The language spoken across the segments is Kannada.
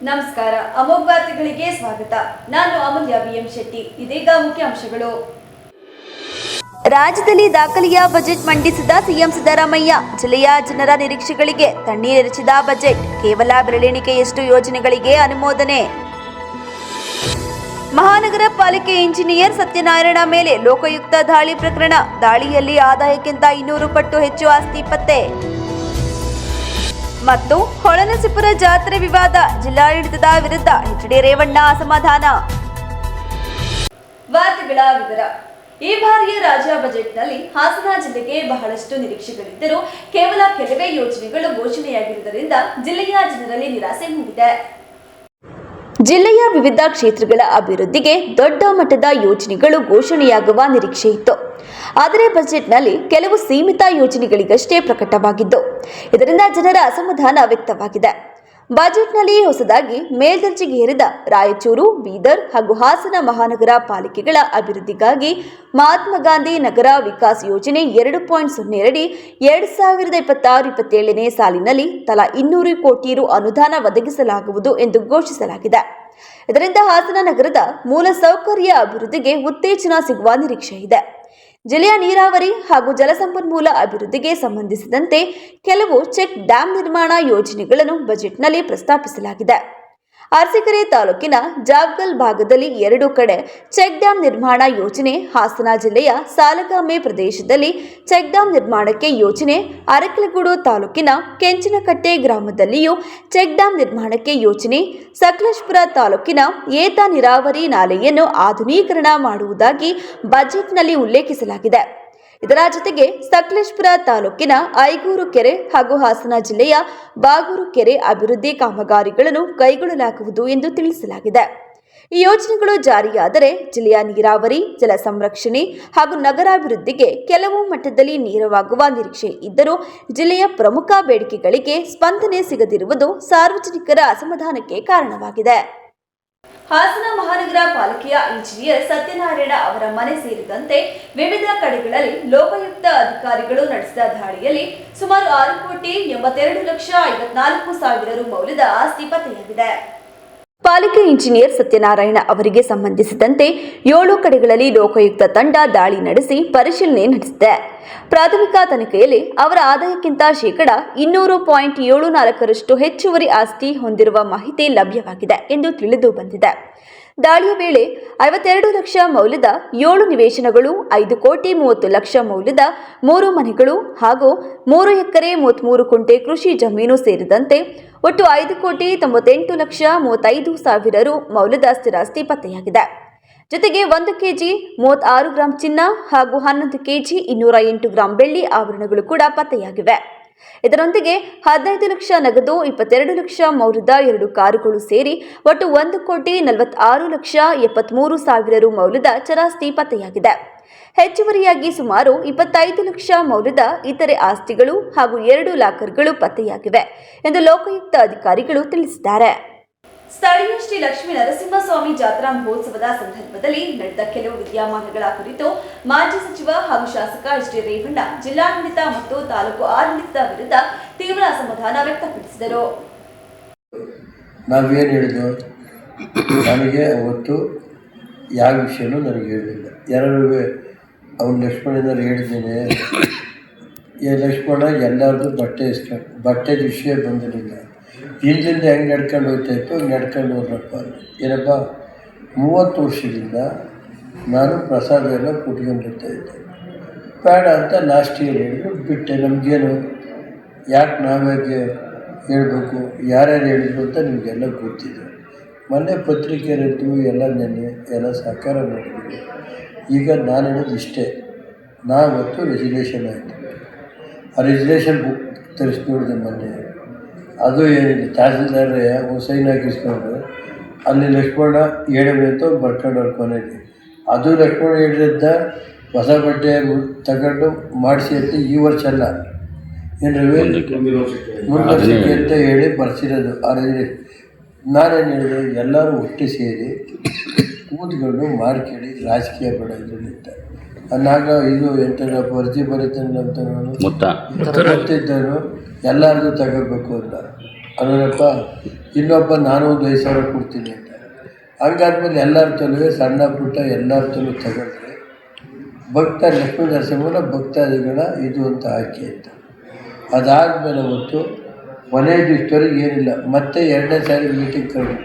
ನಮಸ್ಕಾರ. ಅಮೋಘ ವಾರ್ತೆಗಳಿಗೆ ಸ್ವಾಗತ. ನಾನು ಅಮೂಲ್ಯ ಬಿಎಂ ಶೆಟ್ಟಿ. ಇದೀಗ ಮುಖ್ಯಾಂಶಗಳು. ರಾಜ್ಯದಲ್ಲಿ ದಾಖಲೆಯ ಬಜೆಟ್ ಮಂಡಿಸಿದ ಸಿಎಂ ಸಿದ್ದರಾಮಯ್ಯ. ಜಿಲ್ಲೆಯ ಜನರ ನಿರೀಕ್ಷೆಗಳಿಗೆ ತಣ್ಣೀರೆರಚಿದ ಬಜೆಟ್. ಕೇವಲ ಬೆರಳೆಣಿಕೆಯಷ್ಟು ಯೋಜನೆಗಳಿಗೆ ಅನುಮೋದನೆ. ಮಹಾನಗರ ಪಾಲಿಕೆ ಇಂಜಿನಿಯರ್ ಸತ್ಯನಾರಾಯಣ ಮೇಲೆ ಲೋಕಾಯುಕ್ತ ದಾಳಿ ಪ್ರಕರಣ. ದಾಳಿಯಲ್ಲಿ ಆದಾಯಕ್ಕಿಂತ 200 ಪಟ್ಟು ಹೆಚ್ಚು ಆಸ್ತಿ ಪತ್ತೆ. ಮತ್ತು ಹೊಳೆನರಸೀಪುರ ಜಾತ್ರೆ ವಿವಾದ. ಜಿಲ್ಲಾಡಳಿತದ ವಿರುದ್ಧ ಎಚ್.ಡಿ. ರೇವಣ್ಣ ಅಸಮಾಧಾನ. ವಾರ್ತೆಗಳ ವಿವರ. ಈ ಬಾರಿಯ ರಾಜ್ಯ ಬಜೆಟ್ನಲ್ಲಿ ಹಾಸನ ಜಿಲ್ಲೆಗೆ ಬಹಳಷ್ಟು ನಿರೀಕ್ಷೆಗಳಿದ್ದರೂ ಕೇವಲ ಕೆಲವೇ ಯೋಜನೆಗಳು ಘೋಷಣೆಯಾಗಿರುವುದರಿಂದ ಜಿಲ್ಲೆಯ ಜನರಲ್ಲಿ ನಿರಾಸೆ ಮೂಡಿದೆ. ಜಿಲ್ಲೆಯ ವಿವಿಧ ಕ್ಷೇತ್ರಗಳ ಅಭಿವೃದ್ಧಿಗೆ ದೊಡ್ಡ ಮಟ್ಟದ ಯೋಜನೆಗಳು ಘೋಷಣೆಯಾಗುವ ನಿರೀಕ್ಷೆ ಇತ್ತು. ಆದರೆ ಬಜೆಟ್ನಲ್ಲಿ ಕೆಲವು ಸೀಮಿತ ಯೋಜನೆಗಳಿಗಷ್ಟೇ ಪ್ರಕಟವಾಗಿದ್ದು, ಇದರಿಂದ ಜನರ ಅಸಮಾಧಾನ ವ್ಯಕ್ತವಾಗಿದೆ. ಬಜೆಟ್ನಲ್ಲಿ ಹೊಸದಾಗಿ ಮೇಲ್ದರ್ಜೆಗೆ ಏರಿದ ರಾಯಚೂರು, ಬೀದರ್ ಹಾಗೂ ಹಾಸನ ಮಹಾನಗರ ಪಾಲಿಕೆಗಳ ಅಭಿವೃದ್ಧಿಗಾಗಿ ಮಹಾತ್ಮ ಗಾಂಧಿ ನಗರ ವಿಕಾಸ್ ಯೋಜನೆ 2.0 ಅಡಿ 2026-27ನೇ ಸಾಲಿನಲ್ಲಿ ತಲಾ 200 ಕೋಟಿ ರು ಅನುದಾನ ಒದಗಿಸಲಾಗುವುದು ಎಂದು ಘೋಷಿಸಲಾಗಿದೆ. ಇದರಿಂದ ಹಾಸನ ನಗರದ ಮೂಲ ಸೌಕರ್ಯ ಅಭಿವೃದ್ಧಿಗೆ ಉತ್ತೇಜನ ಸಿಗುವ ನಿರೀಕ್ಷೆ ಇದೆ. ಜಿಲ್ಲೆಯ ನೀರಾವರಿ ಹಾಗೂ ಜಲಸಂಪನ್ಮೂಲ ಅಭಿವೃದ್ಧಿಗೆ ಸಂಬಂಧಿಸಿದಂತೆ ಕೆಲವು ಚೆಕ್ ಡ್ಯಾಂ ನಿರ್ಮಾಣ ಯೋಜನೆಗಳನ್ನು ಬಜೆಟ್ನಲ್ಲಿ ಪ್ರಸ್ತಾಪಿಸಲಾಗಿದೆ. ಅರಸೀಕೆರೆ ತಾಲೂಕಿನ ಜಾವಗಲ್ ಭಾಗದಲ್ಲಿ 2 ಕಡೆ ಚೆಕ್ ಡ್ಯಾಂ ನಿರ್ಮಾಣ ಯೋಜನೆ, ಹಾಸನ ಜಿಲ್ಲೆಯ ಸಾಲಗಾಮೆ ಪ್ರದೇಶದಲ್ಲಿ ಚೆಕ್ ಡ್ಯಾಂ ನಿರ್ಮಾಣಕ್ಕೆ ಯೋಜನೆ, ಅರಕಲಗೂಡು ತಾಲೂಕಿನ ಕೆಂಚನಕಟ್ಟೆ ಗ್ರಾಮದಲ್ಲಿಯೂ ಚೆಕ್ ಡ್ಯಾಂ ನಿರ್ಮಾಣಕ್ಕೆ ಯೋಜನೆ, ಸಕಲೇಶಪುರ ತಾಲೂಕಿನ ಏತ ನೀರಾವರಿ ನಾಲೆಯನ್ನು ಆಧುನೀಕರಣ ಮಾಡುವುದಾಗಿ ಬಜೆಟ್ನಲ್ಲಿ ಉಲ್ಲೇಖಿಸಲಾಗಿದೆ. ಇದರ ಜೊತೆಗೆ ಸಕಲೇಶಪುರ ತಾಲೂಕಿನ ಐಗೂರು ಕೆರೆ ಹಾಗೂ ಹಾಸನ ಜಿಲ್ಲೆಯ ಬಾಗೂರು ಕೆರೆ ಅಭಿವೃದ್ಧಿ ಕಾಮಗಾರಿಗಳನ್ನು ಕೈಗೊಳ್ಳಲಾಗುವುದು ಎಂದು ತಿಳಿಸಲಾಗಿದೆ. ಈ ಯೋಜನೆಗಳು ಜಾರಿಯಾದರೆ ಜಿಲ್ಲೆಯ ನೀರಾವರಿ, ಜಲ ಸಂರಕ್ಷಣೆ ಹಾಗೂ ನಗರಾಭಿವೃದ್ಧಿಗೆ ಕೆಲವು ಮಟ್ಟದಲ್ಲಿ ನೆರವಾಗುವ ನಿರೀಕ್ಷೆ ಇದ್ದರೂ ಜಿಲ್ಲೆಯ ಪ್ರಮುಖ ಬೇಡಿಕೆಗಳಿಗೆ ಸ್ಪಂದನೆ ಸಿಗದಿರುವುದು ಸಾರ್ವಜನಿಕರ ಅಸಮಾಧಾನಕ್ಕೆ ಕಾರಣವಾಗಿದೆ. ಹಾಸನ ಮಹಾನಗರ ಪಾಲಿಕೆಯ ಇಂಜಿನಿಯರ್ ಸತ್ಯನಾರಾಯಣ ಅವರ ಮನೆ ಸೇರಿದಂತೆ ವಿವಿಧ ಕಡೆಗಳಲ್ಲಿ ಲೋಕಾಯುಕ್ತ ಅಧಿಕಾರಿಗಳು ನಡೆಸಿದ ದಾಳಿಯಲ್ಲಿ ಸುಮಾರು 6,82,54,000 ರು ಮೌಲ್ಯದ ಆಸ್ತಿ ಪತ್ತೆಯಾಗಿದೆ. ಪಾಲಿಕೆ ಇಂಜಿನಿಯರ್ ಸತ್ಯನಾರಾಯಣ ಅವರಿಗೆ ಸಂಬಂಧಿಸಿದಂತೆ 7 ಕಡೆಗಳಲ್ಲಿ ಲೋಕಾಯುಕ್ತ ತಂಡ ದಾಳಿ ನಡೆಸಿ ಪರಿಶೀಲನೆ ನಡೆಸಿದೆ. ಪ್ರಾಥಮಿಕ ತನಿಖೆಯಲ್ಲಿ ಅವರ ಆದಾಯಕ್ಕಿಂತ ಶೇಕಡಾ 200.74ರಷ್ಟು ಹೆಚ್ಚುವರಿ ಆಸ್ತಿ ಹೊಂದಿರುವ ಮಾಹಿತಿ ಲಭ್ಯವಾಗಿದೆ ಎಂದು ತಿಳಿದು ಬಂದಿದೆ. ದಾಳಿಯ ವೇಳೆ 52 ಲಕ್ಷ ಮೌಲ್ಯದ 7 ನಿವೇಶನಗಳು, 5 ಕೋಟಿ 30 ಲಕ್ಷ ಮೌಲ್ಯದ 3 ಮನೆಗಳು ಹಾಗೂ 3 ಎಕರೆ 33 ಕುಂಟೆ ಕೃಷಿ ಜಮೀನು ಸೇರಿದಂತೆ ಒಟ್ಟು 5 ಕೋಟಿ 98 ಲಕ್ಷ 35,000 ರು ಮೌಲ್ಯದ ಸ್ಥಿರಾಸ್ತಿ ಪತ್ತೆಯಾಗಿದೆ. ಜೊತೆಗೆ 1 ಕೆಜಿ 36 ಗ್ರಾಂ ಚಿನ್ನ ಹಾಗೂ 11 ಕೆಜಿ 208 ಗ್ರಾಂ ಬೆಳ್ಳಿ ಆಭರಣಗಳು ಕೂಡ ಪತ್ತೆಯಾಗಿವೆ. ಇದರೊಂದಿಗೆ 15 ಲಕ್ಷ ನಗದು, 22 ಲಕ್ಷ ಮೌಲ್ಯದ 2 ಕಾರುಗಳು ಸೇರಿ ಒಟ್ಟು 1 ಕೋಟಿ 46 ಲಕ್ಷ 73,000 ರು ಮೌಲ್ಯದ ಚರಾಸ್ತಿ ಪತ್ತೆಯಾಗಿದೆ. ಹೆಚ್ಚುವರಿಯಾಗಿ ಸುಮಾರು 25 ಲಕ್ಷ ಮೌಲ್ಯದ ಇತರೆ ಆಸ್ತಿಗಳು ಹಾಗೂ 2 ಲಾಕರ್ಗಳು ಪತ್ತೆಯಾಗಿವೆ ಎಂದು ಲೋಕಾಯುಕ್ತ ಅಧಿಕಾರಿಗಳು ತಿಳಿಸಿದ್ದಾರೆ. ಸ್ಥಳೀಯ ಶ್ರೀ ಲಕ್ಷ್ಮೀ ನರಸಿಂಹಸ್ವಾಮಿ ಜಾತ್ರಾ ಮಹೋತ್ಸವದ ಸಂದರ್ಭದಲ್ಲಿ ನಡೆದ ಕೆಲವು ವಿದ್ಯಮಾನಗಳ ಕುರಿತು ಮಾಜಿ ಸಚಿವ ಹಾಗೂ ಶಾಸಕ ಎಚ್.ಡಿ. ರೇವಣ್ಣ ಜಿಲ್ಲಾಡಳಿತ ಮತ್ತು ತಾಲೂಕು ಆಡಳಿತದ ವಿರುದ್ಧ ತೀವ್ರ ಅಸಮಾಧಾನ ವ್ಯಕ್ತಪಡಿಸಿದರು. ನಾವೇನು ಹೇಳಿದ್ವು, ನನಗೆ ಅವತ್ತು ಯಾವ ವಿಷಯನೂ ನನಗೆ ಹೇಳಿಲ್ಲ. ಯಾರು ಅವ್ನು ಲಕ್ಷ್ಮಣನಾರು ಹೇಳಿದ್ದೇನೆ, ಲಕ್ಷ್ಮಣ ಎಲ್ಲರದು ಬಟ್ಟೆದ ವಿಷಯ ಬಂದಿರಲಿಲ್ಲ. ಇಲ್ಲಿಂದ ಹೆಂಗೆ ನಡ್ಕೊಂಡು ಹೋಗ್ತಾ ಇತ್ತು ಹಂಗೆ ನಡ್ಕೊಂಡು ಹೋದ್ರಪ್ಪ. ಏನಪ್ಪ, 30 ವರ್ಷದಿಂದ ನಾನು ಪ್ರಸಾದ ಎಲ್ಲ ಕುಟ್ಕೊಂಡಿರ್ತಾ ಇದ್ದೆ. ಬೇಡ ಅಂತ ಲಾಸ್ಟ್ ಇಯರ್ ಹೇಳಿದ್ರು, ಬಿಟ್ಟೆ. ನಮಗೇನು, ಯಾಕೆ ನಾವ್ಯಾಕೆ ಹೇಳಬೇಕು, ಯಾರ್ಯಾರು ಹೇಳಿದ್ರು ಅಂತ ನಿಮಗೆಲ್ಲ ಗೊತ್ತಿದೆ. ಮೊನ್ನೆ ಪತ್ರಿಕೆಯಲ್ಲಿದ್ದು ಎಲ್ಲ ನೆನ್ನೆ ಎಲ್ಲ ಸಹಕಾರ ಮಾಡಿದ್ದೀವಿ. ಈಗ ನಾನು ಹೇಳೋದು ಇಷ್ಟೇ, ನಾವತ್ತು ರೆಸಲ್ಯೂಷನ್ ಆಯಿತು. ಆ ರೆಸಲ್ಯೂಷನ್ ಬುಕ್ ತರಿಸಿ ನೋಡಿದೆ ಮೊನ್ನೆ. ಅದು ಏನಿಲ್ಲ, ತಹಸೀಲ್ದಾರ್ ಸೈನ್ ಹಾಕಿಸ್ಕೊಂಡು ಅಲ್ಲಿ ಲಕ್ಷ್ಮಣ ಹೇಳಿದ್ರೆ ಅಂತ ಬರ್ಕೊಂಡು ಅವ್ರ ಕೊನೆಗೆ ಅದು ಲಕ್ಷ್ಮಣ ಹೇಳಿದ್ದ ಹೊಸ ಬಟ್ಟೆ ತಗೊಂಡು ಮಾಡಿಸಿ ಅಂತ ಈ ವರ್ಷ ಅಲ್ಲ, ಏನು ಮುಂದಕ್ಕೆ ಅಂತ ಹೇಳಿ ಬರ್ಸಿರೋದು. ಆದರೆ ನಾನೇನು ಹೇಳಿದೆ, ಎಲ್ಲರೂ ಒಟ್ಟು ಸೇರಿ ಕೂತ್ಕೊಂಡು ಮಾಡ್ಕೇಳಿ ರಾಜಕೀಯ ಬೇಡ ಇದರಲ್ಲಿದ್ದ ಅನ್ನಾಗ ಇದು ಎಂಥದ ವರದಿ ಬರುತ್ತೆ ಅಂತ ನಾನು ಗೊತ್ತಿದ್ದರು ಎಲ್ಲರದು ತಗೋಬೇಕು ಅಂತ. ಅದನ್ನಪ್ಪ ಇನ್ನೊಬ್ಬ ನಾನು ಒಂದು 5,000 ಕೊಡ್ತೀನಿ ಅಂತ. ಹಂಗಾದ್ಮೇಲೆ ಎಲ್ಲರ ತಲುವೆ ಸಣ್ಣ ಪುಟ್ಟ ಎಲ್ಲರ ತಲೂ ತಗೊಂಡ್ರೆ ಭಕ್ತ ಲಕ್ಷ್ಮೀ ನರಸಿಂಹನ ಭಕ್ತಾದಿಗಳ ಇದು ಅಂತ ಹಾಕಿ ಅಂತ. ಅದಾದಮೇಲೆ ಅವತ್ತು ಕೊನೆ ದಿವಸದವರೆಗೆ ಏನಿಲ್ಲ. ಮತ್ತೆ 2ನೇ ಸಾರಿ ಮೀಟಿಂಗ್ ಕರೆದು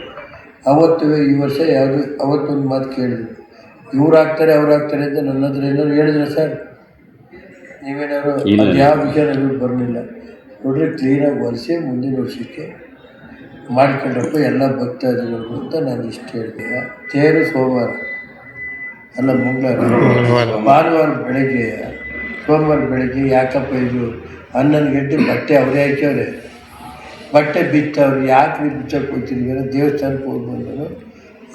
ಅವತ್ತು ಈ ವರ್ಷ ಯಾವುದು ಅವತ್ತೊಂದು ಮಾತು ಕೇಳಿದ್ರು, ಇವ್ರು ಆಗ್ತಾರೆ ಅವ್ರು ಆಗ್ತಾರೆ ಅಂತ ನನ್ನ ಹತ್ರ ಏನಾದ್ರು ಹೇಳಿದ್ರೆ ಸರ್ ನೀವೇನಾದ್ರು ಅದು ಯಾವ ವಿಚಾರ ಬರಲಿಲ್ಲ ನೋಡ್ರಿ, ಕ್ಲೀನಾಗಿ ಹೊಲಿಸಿ ಮುಂದಿನ ವರ್ಷಕ್ಕೆ ಮಾಡ್ಕೊಂಡ್ರಪ್ಪ ಎಲ್ಲ ಭಕ್ತಾದಿಗಳು ಅಂತ ನಾನು ಇಷ್ಟು ಹೇಳಿದೆ. ತೇರು ಸೋಮವಾರ ಅಲ್ಲ ಮಂಗಳವಾರ, ಭಾನುವಾರ ಬೆಳಗ್ಗೆ ಸೋಮವಾರ ಬೆಳಗ್ಗೆ ಯಾಕಪ್ಪ ಇದು 11 ಗಂಟೆ ಬಟ್ಟೆ ಅವರೇ ಹಾಕ್ಯವ್ರೆ, ಬಟ್ಟೆ ಬಿತ್ತವ್ರು ಯಾಕೆ ಬಿಚ್ಚಕ್ಕೆ ಹೋಗ್ತೀನಿ ದೇವಸ್ಥಾನಕ್ಕೆ ಹೋಗಿ ಬಂದರು,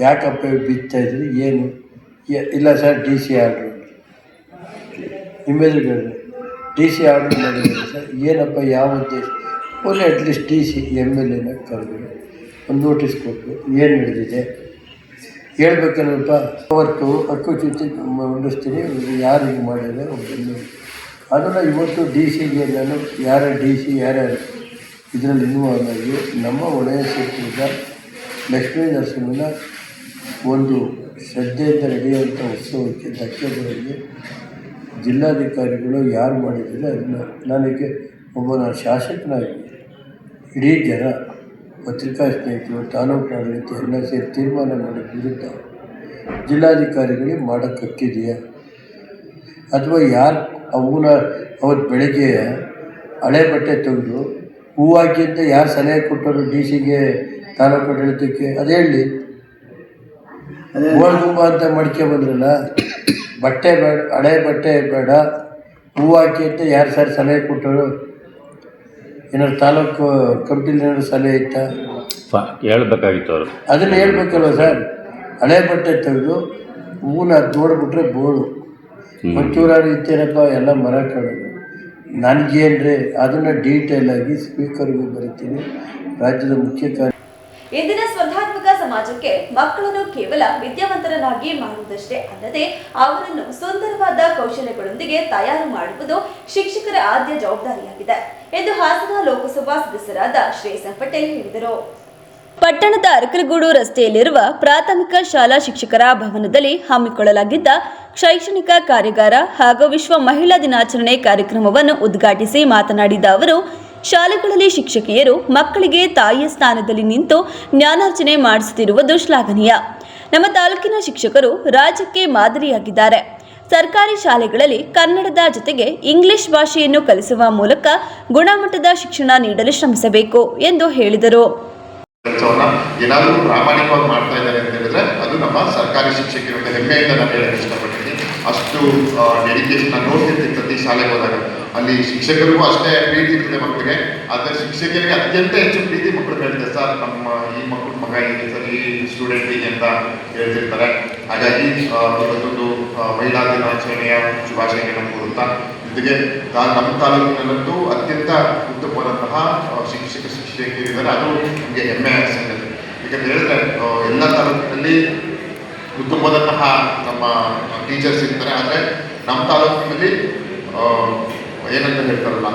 ಯಾಕಪ್ಪ ಬಿತ್ತಾಯಿದ್ರಿ ಏನು ಇಲ್ಲ ಸರ್ DC ಆರ್ಡ್ರು ನಿಮ್ಮೆದುರುಗಡೆ DC ಆರ್ಡ್ರ್ ಮಾಡಿದ್ದಾರೆ ಸರ್. ಏನಪ್ಪ ಯಾವ ಉದ್ದೇಶ? ಒಂದು ಅಟ್ಲೀಸ್ಟ್ DC MLAನ ಕರೆದು ಒಂದು ನೋಟಿಸ್ ಕೊಟ್ಟು ಏನು ನಡೆದಿದೆ ಹೇಳ್ಬೇಕಲ್ಲಪ್ಪ. ಅವತ್ತು ಹಕ್ಕುಚ್ಯುತಿ ಮಂಡಿಸ್ತೀನಿ, ಯಾರು ಹಿಂಗೆ ಮಾಡಿದರೆ ಒಬ್ಬರು ಅದನ್ನು ಇವತ್ತು DCಗೆ ನಾನು ಯಾರ DC ಯಾರ್ಯಾರು ಇದರಲ್ಲಿ ಇನ್ವಾಲ್ವ್ ಆಗಿ ನಮ್ಮ ಒಳ್ಳೆಯ ಸೇರಿದ ಲಕ್ಷ್ಮೀ ನರಸಿಂಹನ ಒಂದು ಶ್ರದ್ಧೆಯಿಂದ ನಡೆಯುವಂಥ ಉತ್ಸವಕ್ಕೆ ಧಕ್ಕೆ ಬರೋರಿಗೆ ಜಿಲ್ಲಾಧಿಕಾರಿಗಳು ಯಾರು ಮಾಡಿದರೆ ಅದನ್ನು ನನಗೆ ಒಬ್ಬನ ಶಾಸಕನಾಗಿ ಇಡೀ ಜನ ಪತ್ರಿಕಾ ಸ್ನೇಹಿತರು ತಾಲೂಕು ಆಡಳಿತ ಎಲ್ಲ ಸೇರಿ ತೀರ್ಮಾನ ಮಾಡಿದ ವಿರುದ್ಧ ಜಿಲ್ಲಾಧಿಕಾರಿಗಳಿಗೆ ಮಾಡೋಕ್ಕಾಗ್ತಿದೆಯಾ? ಅಥವಾ ಯಾರು ಅವನ ಅವತ್ತು ಬೆಳಗ್ಗೆ ಹಳೆ ಬಟ್ಟೆ ತೆಗೆದು ಹೂ ಹಾಕಿ ಅಂತ ಯಾರು ಸಲಹೆ ಕೊಟ್ಟರು DCಗೆ ತಾಲೂಕು ಆಡಳಿತಕ್ಕೆ? ಅದು ಹೇಳಿ. ಗೋಳ್ಗುಂಬ ಅಂತ ಮಡಿಕೆ ಬಂದ್ರಲ್ಲ, ಬಟ್ಟೆ ಬೇಡ, ಹಳೆ ಬಟ್ಟೆ ಬೇಡ, ಹೂ ಹಾಕಿ ಅಂತ ಯಾರು ಸರ್ ಸಲಹೆ ಕೊಟ್ಟರು? ಏನಾದ್ರು ತಾಲೂಕು ಕಮಿಟಿಲಿ ಏನಾದ್ರು ಸಲಹೆ ಇತ್ತಾ? ಹೇಳ್ಬೇಕಾಗಿತ್ತು ಅವರು. ಅದನ್ನು ಹೇಳ್ಬೇಕಲ್ವ ಸರ್. ಹಳೆ ಬಟ್ಟೆ ತೆಗೆದು ಹೂನ ನೋಡ್ಬಿಟ್ರೆ ಬೋಳು ಒಂಚೂರಾರು ಇತ್ತೇನಪ್ಪ ಎಲ್ಲ ಮರ ಕಾಣೋದು. ನನಗೇನ್ರಿ ಅದನ್ನು ಡೀಟೇಲಾಗಿ ಸ್ಪೀಕರ್ಗೂ ಬರೀತೀನಿ, ರಾಜ್ಯದ ಮುಖ್ಯ ಇಂದಿನ ಸ್ಪರ್ಧಾತ್ಮಕ ಸಮಾಜಕ್ಕೆ ಮಕ್ಕಳನ್ನು ಕೇವಲ ವಿದ್ಯಾವಂತರನ್ನಾಗಿ ಮಾಡುವುದಷ್ಟೇ ಅಲ್ಲದೆ ಅವರನ್ನು ಸುಂದರವಾದ ಕೌಶಲ್ಯಗಳೊಂದಿಗೆ ತಯಾರು ಮಾಡುವುದು ಶಿಕ್ಷಕರ ಆದ್ಯ ಜವಾಬ್ದಾರಿಯಾಗಿದೆ ಎಂದು ಹಾಸನ ಲೋಕಸಭಾ ಸದಸ್ಯರಾದ ಶ್ರೇಯಸ್ ಪಟೇಲ್ ಹೇಳಿದರು. ಪಟ್ಟಣದ ಅರಕಲಗೂಡು ರಸ್ತೆಯಲ್ಲಿರುವ ಪ್ರಾಥಮಿಕ ಶಾಲಾ ಶಿಕ್ಷಕರ ಭವನದಲ್ಲಿ ಹಮ್ಮಿಕೊಳ್ಳಲಾಗಿದ್ದ ಶೈಕ್ಷಣಿಕ ಕಾರ್ಯಾಗಾರ ಹಾಗೂ ವಿಶ್ವ ಮಹಿಳಾ ದಿನಾಚರಣೆ ಕಾರ್ಯಕ್ರಮವನ್ನು ಉದ್ಘಾಟಿಸಿ ಮಾತನಾಡಿದ ಅವರು, ಶಾಲೆಗಳಲ್ಲಿ ಶಿಕ್ಷಕಿಯರು ಮಕ್ಕಳಿಗೆ ತಾಯಿಯ ಸ್ಥಾನದಲ್ಲಿ ನಿಂತು ಜ್ಞಾನಾರ್ಜನೆ ಮಾಡಿಸುತ್ತಿರುವುದು ಶ್ಲಾಘನೀಯ. ನಮ್ಮ ತಾಲೂಕಿನ ಶಿಕ್ಷಕರು ರಾಜ್ಯಕ್ಕೆ ಮಾದರಿಯಾಗಿದ್ದಾರೆ. ಸರ್ಕಾರಿ ಶಾಲೆಗಳಲ್ಲಿ ಕನ್ನಡದ ಜೊತೆಗೆ ಇಂಗ್ಲಿಷ್ ಭಾಷೆಯನ್ನು ಕಲಿಸುವ ಮೂಲಕ ಗುಣಮಟ್ಟದ ಶಿಕ್ಷಣ ನೀಡಲು ಶ್ರಮಿಸಬೇಕು ಎಂದು ಹೇಳಿದರು. ಏನಾದರೂ ಪ್ರಾಮಾಣಿಕವಾಗಿ ಮಾಡ್ತಾ ಇದ್ದಾರೆ ಅಂತ ಹೇಳಿದ್ರೆ ಅದು ನಮ್ಮ ಸರ್ಕಾರಿ ಶಿಕ್ಷಕರಿಗೆ ಹೆಮ್ಮೆಯಿಂದ ನಾನು ಹೇಳಕ್ಕೆ ಇಷ್ಟಪಡ್ತೀನಿ. ಅಷ್ಟು ಡೆಡಿಕೇಶನ್ ನಾನು ನೋಡ್ತಿರ್ತೀನಿ ಪ್ರತಿ ಶಾಲೆಗೆ ಹೋದಾಗ. ಅಲ್ಲಿ ಶಿಕ್ಷಕರಿಗೂ ಅಷ್ಟೇ ಪ್ರೀತಿ ಇರ್ತದೆ ಮಕ್ಕಳಿಗೆ, ಆದರೆ ಶಿಕ್ಷಕರಿಗೆ ಅತ್ಯಂತ ಹೆಚ್ಚು ಪ್ರೀತಿ ಮಕ್ಕಳು ಹೇಳ್ತಾರೆ. ಸರ್ ನಮ್ಮ ಈ ಮಗ ಹೀಗೆ ಸರ್, ಈ ಸ್ಟೂಡೆಂಟ್ ಹೀಗೆ ಅಂತ ಹೇಳ್ತಿರ್ತಾರೆ. ಹಾಗಾಗಿ ಇವತ್ತೊಂದು ಮಹಿಳಾ ದಿನಾಚರಣೆಯ ಶುಭಾಶಯಗಳನ್ನು ಕೋರುತ್ತಾ, ಜೊತೆಗೆ ನಮ್ಮ ತಾಲೂಕಿನಲ್ಲಂತೂ ಅತ್ಯಂತ ಉತ್ತಮವಾದಂತಹ ಶಿಕ್ಷಕಿಯರಿದ್ದಾರೆ. ಅದು ನಮಗೆ ಹೆಮ್ಮೆಯ ಸಂಗತಿ. ಯಾಕಂತ ಹೇಳಿದ್ರೆ ಎಲ್ಲ ತಾಲೂಕಿನಲ್ಲಿ ಉತ್ತಮವಾದಂತಹ ನಮ್ಮ ಟೀಚರ್ಸ್ ಇರ್ತಾರೆ, ಆದರೆ ನಮ್ಮ ತಾಲೂಕಿನಲ್ಲಿ ಏನಂತ ಹೇಳ್ತಾರಲ್ಲ,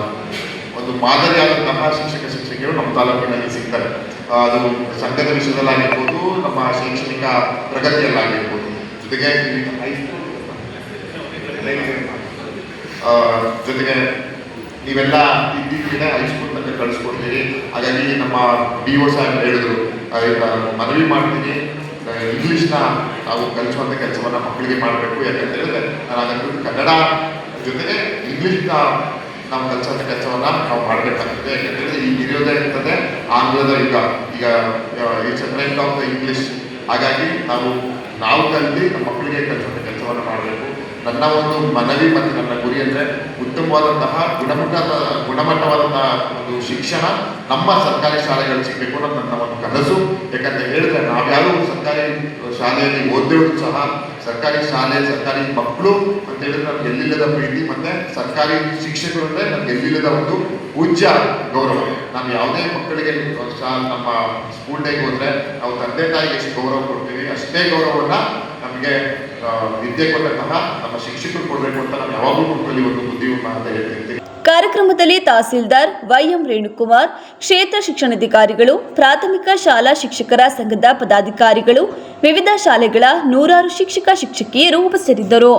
ಒಂದು ಮಾದರಿಯಾದಂತಹ ಶಿಕ್ಷಕಿಯರು ನಮ್ಮ ತಾಲೂಕಿನಲ್ಲಿ ಸಿಗ್ತಾರೆ. ಅದು ಸಂಘದ ವಿಷಯದಲ್ಲಾಗಿರ್ಬೋದು, ನಮ್ಮ ಶೈಕ್ಷಣಿಕ ಪ್ರಗತಿಯಲ್ಲಾಗಿರ್ಬೋದು. ಜೊತೆಗೆ ನೀವೆಲ್ಲ ಇತ್ತೀಚೆಗೆ ಹೈಸ್ಕೂಲ್ ತನಕ ಕಳಿಸ್ಕೊಡ್ತೀರಿ. ಹಾಗಾಗಿ ನಮ್ಮ DO ಸಾಹೇಬ್ ಹೇಳಿದ್ರು, ಮನವಿ ಮಾಡ್ತೀನಿ, ಇಂಗ್ಲೀಷ್ನ ನಾವು ಕಲಿಸುವಂಥ ಕೆಲಸವನ್ನು ಮಕ್ಕಳಿಗೆ ಮಾಡಬೇಕು. ಯಾಕಂತ ಹೇಳಿದ್ರೆ ನಾನು ಅದನ್ನು ಕನ್ನಡ ಜೊತೆಗೆ ಇಂಗ್ಲೀಷ್ನ ನಾವು ಕಲಿಸುವಂಥ ಕೆಲಸವನ್ನು ನಾವು ಮಾಡಬೇಕಾಗ್ತದೆ. ಯಾಕಂತ ಹೇಳಿದ್ರೆ ಈಗ ಇರೋದೇ ಇರ್ತದೆ ಆಂಗ್ಲದ ಯುಗ, ಈಗ it's A trend of the English. ಹಾಗಾಗಿ ನಾವು ಕಲಿತು ನಮ್ಮ ಮಕ್ಕಳಿಗೆ ಕಲಿಸುವಂಥ ಕೆಲಸವನ್ನು ಮಾಡಬೇಕು. ನನ್ನ ಒಂದು ಮನವಿ ಮತ್ತು ನನ್ನ ಗುರಿ ಅಂದರೆ ಉತ್ತಮವಾದಂತಹ ಗುಣಮಟ್ಟವಾದಂತಹ ಒಂದು ಶಿಕ್ಷಣ ನಮ್ಮ ಸರ್ಕಾರಿ ಶಾಲೆಗಳು ಸಿಗಬೇಕು ಅನ್ನೋದು ನನ್ನ ಒಂದು ಕನಸು. ಯಾಕಂತ ಹೇಳಿದ್ರೆ ನಾವ್ಯಾರು ಸರ್ಕಾರಿ ಶಾಲೆಯಲ್ಲಿ ಓದಿದ್ರು ಸಹ ಸರ್ಕಾರಿ ಶಾಲೆ, ಸರ್ಕಾರಿ ಮಕ್ಕಳು ಅಂತ ಹೇಳಿದ್ರೆ ನಮ್ಗೆ ಎಲ್ಲಿಲ್ಲದ ಪ್ರೀತಿ, ಮತ್ತು ಸರ್ಕಾರಿ ಶಿಕ್ಷಕರು ಅಂದರೆ ನಮ್ಗೆ ಎಲ್ಲಿಲ್ಲದ ಒಂದು ಪೂಜ್ಯ ಗೌರವ. ನಾವು ಯಾವುದೇ ಮಕ್ಕಳಿಗೆ ನಮ್ಮ ಸ್ಕೂಲ್ ಡೇಗೆ ಹೋದರೆ ನಾವು ತಂದೆ ತಾಯಿಗೆ ಎಷ್ಟು ಗೌರವ ಕೊಡ್ತೀವಿ, ಅಷ್ಟೇ ಗೌರವವನ್ನು ನಮಗೆ ವಿದ್ಯೆ ಕೊಟ್ಟಂತಹ ನಮ್ಮ ಶಿಕ್ಷಕರು ಕೊಡಬೇಕು ಅಂತ ನಾನು ಯಾವಾಗಲೂ ಮಕ್ಕಳಲ್ಲಿ ಒಂದು ಬುದ್ಧಿಯನ್ನ ಅಂತ ಹೇಳ್ತಿರ್ತೀನಿ. ಕಾರ್ಯಕ್ರಮದಲ್ಲಿ ತಹಸೀಲ್ದಾರ್ ವೈಎಂ ರೇಣುಕುಮಾರ್, ಕ್ಷೇತ್ರ ಶಿಕ್ಷಣಾಧಿಕಾರಿಗಳು, ಪ್ರಾಥಮಿಕ ಶಾಲಾ ಶಿಕ್ಷಕರ ಸಂಘದ ಪದಾಧಿಕಾರಿಗಳು, ವಿವಿಧ ಶಾಲೆಗಳ ನೂರಾರು ಶಿಕ್ಷಕ ಶಿಕ್ಷಕಿಯರು ಉಪಸ್ಥಿತರಿದ್ದರು.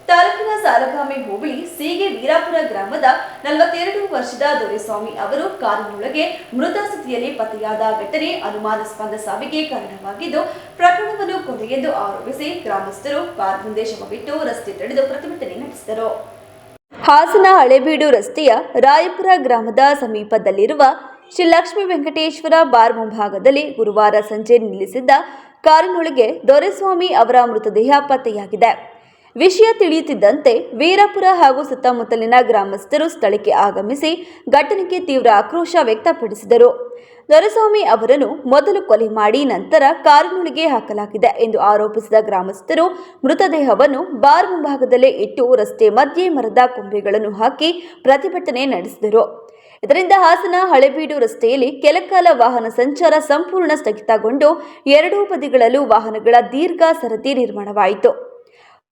ತಾಲೂಕಿನ ಸಾಲಗಾಮೆ ಹೋಬಳಿ ಸೀಗೆ ವೀರಾಪುರ ಗ್ರಾಮದ 42 ವರ್ಷದ ದೊರೆಸ್ವಾಮಿ ಅವರು ಕಾರಿನೊಳಗೆ ಮೃತ ಸ್ಥಿತಿಯಲ್ಲಿ ಪತ್ತೆಯಾದ ಘಟನೆ ಅನುಮಾನಾಸ್ಪದ ಸಾವಿಗೆ ಕಾರಣವಾಗಿದ್ದು, ಪ್ರಕರಣವನ್ನು ಕೊಲೆ ಎಂದು ಆರೋಪಿಸಿ ಗ್ರಾಮಸ್ಥರು ಕಾರ್ ಮುಂದೆ ಶವವಿಟ್ಟು ರಸ್ತೆ ತಡೆದು ಪ್ರತಿಭಟನೆ ನಡೆಸಿದರು. ಹಾಸನ ಹಳೇಬೀಡು ರಸ್ತೆಯ ರಾಯಪುರ ಗ್ರಾಮದ ಸಮೀಪದಲ್ಲಿರುವ ಶ್ರೀ ಲಕ್ಷ್ಮೀ ವೆಂಕಟೇಶ್ವರ ಬಾರ್ ಮುಂಭಾಗದಲ್ಲಿ ಗುರುವಾರ ಸಂಜೆ ನಿಲ್ಲಿಸಿದ್ದ ಕಾರಿನೊಳಗೆ ದೊರೆಸ್ವಾಮಿ ಅವರ ಮೃತದೇಹ ಪತ್ತೆಯಾಗಿದೆ. ವಿಷಯ ತಿಳಿಯುತ್ತಿದ್ದಂತೆ ವೀರಾಪುರ ಹಾಗೂ ಸುತ್ತಮುತ್ತಲಿನ ಗ್ರಾಮಸ್ಥರು ಸ್ಥಳಕ್ಕೆ ಆಗಮಿಸಿ ಘಟನೆಗೆ ತೀವ್ರ ಆಕ್ರೋಶ ವ್ಯಕ್ತಪಡಿಸಿದರು. ದೊರೆಸ್ವಾಮಿ ಅವರನ್ನು ಮೊದಲು ಕೊಲೆ ಮಾಡಿ ನಂತರ ಕಾರಿನೊಳಗೆ ಹಾಕಲಾಗಿದೆ ಎಂದು ಆರೋಪಿಸಿದ ಗ್ರಾಮಸ್ಥರು ಮೃತದೇಹವನ್ನು ಬಾರ್ ಮುಂಭಾಗದಲ್ಲೇ ಇಟ್ಟು ರಸ್ತೆ ಮಧ್ಯೆ ಮರದ ಕೊಂಬೆಗಳನ್ನು ಹಾಕಿ ಪ್ರತಿಭಟನೆ ನಡೆಸಿದರು. ಇದರಿಂದ ಹಾಸನ ಹಳೇಬೀಡು ರಸ್ತೆಯಲ್ಲಿ ಕೆಲಕಾಲ ವಾಹನ ಸಂಚಾರ ಸಂಪೂರ್ಣ ಸ್ಥಗಿತಗೊಂಡು ಎರಡೂ ಬದಿಗಳಲ್ಲೂ ವಾಹನಗಳ ದೀರ್ಘ ಸರತಿ ನಿರ್ಮಾಣವಾಯಿತು.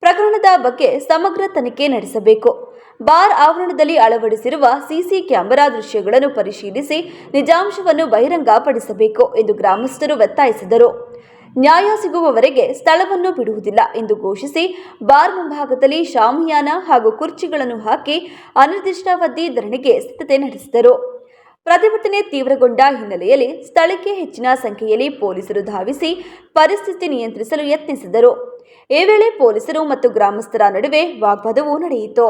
ಪ್ರಕರಣದ ಬಗ್ಗೆ ಸಮಗ್ರ ತನಿಖೆ ನಡೆಸಬೇಕು. ಬಾರ್ ಆವರಣದಲ್ಲಿ ಅಳವಡಿಸಿರುವ ಸಿಸಿ ಕ್ಯಾಮೆರಾ ದೃಶ್ಯಗಳನ್ನು ಪರಿಶೀಲಿಸಿ ನಿಜಾಂಶವನ್ನು ಬಹಿರಂಗಪಡಿಸಬೇಕು ಎಂದು ಗ್ರಾಮಸ್ಥರು ಒತ್ತಾಯಿಸಿದರು. ನ್ಯಾಯ ಸಿಗುವವರೆಗೆ ಸ್ಥಳವನ್ನು ಬಿಡುವುದಿಲ್ಲ ಎಂದು ಘೋಷಿಸಿ ಬಾರ್ ಮುಂಭಾಗದಲ್ಲಿ ಶಾಮಿಯಾನ ಹಾಗೂ ಕುರ್ಚಿಗಳನ್ನು ಹಾಕಿ ಅನಿರ್ದಿಷ್ಟಾವಧಿ ಧರಣಿಗೆ ಸಿದ್ಧತೆ ನಡೆಸಿದರು. ಪ್ರತಿಭಟನೆ ತೀವ್ರಗೊಂಡ ಹಿನ್ನೆಲೆಯಲ್ಲಿ ಸ್ಥಳಕ್ಕೆ ಹೆಚ್ಚಿನ ಸಂಖ್ಯೆಯಲ್ಲಿ ಪೊಲೀಸರು ಧಾವಿಸಿ ಪರಿಸ್ಥಿತಿ ನಿಯಂತ್ರಿಸಲು ಯತ್ನಿಸಿದರು. ಈ ವೇಳೆ ಪೊಲೀಸರು ಮತ್ತು ಗ್ರಾಮಸ್ಥರ ನಡುವೆ ವಾಗ್ವಾದವೂ ನಡೆಯಿತು.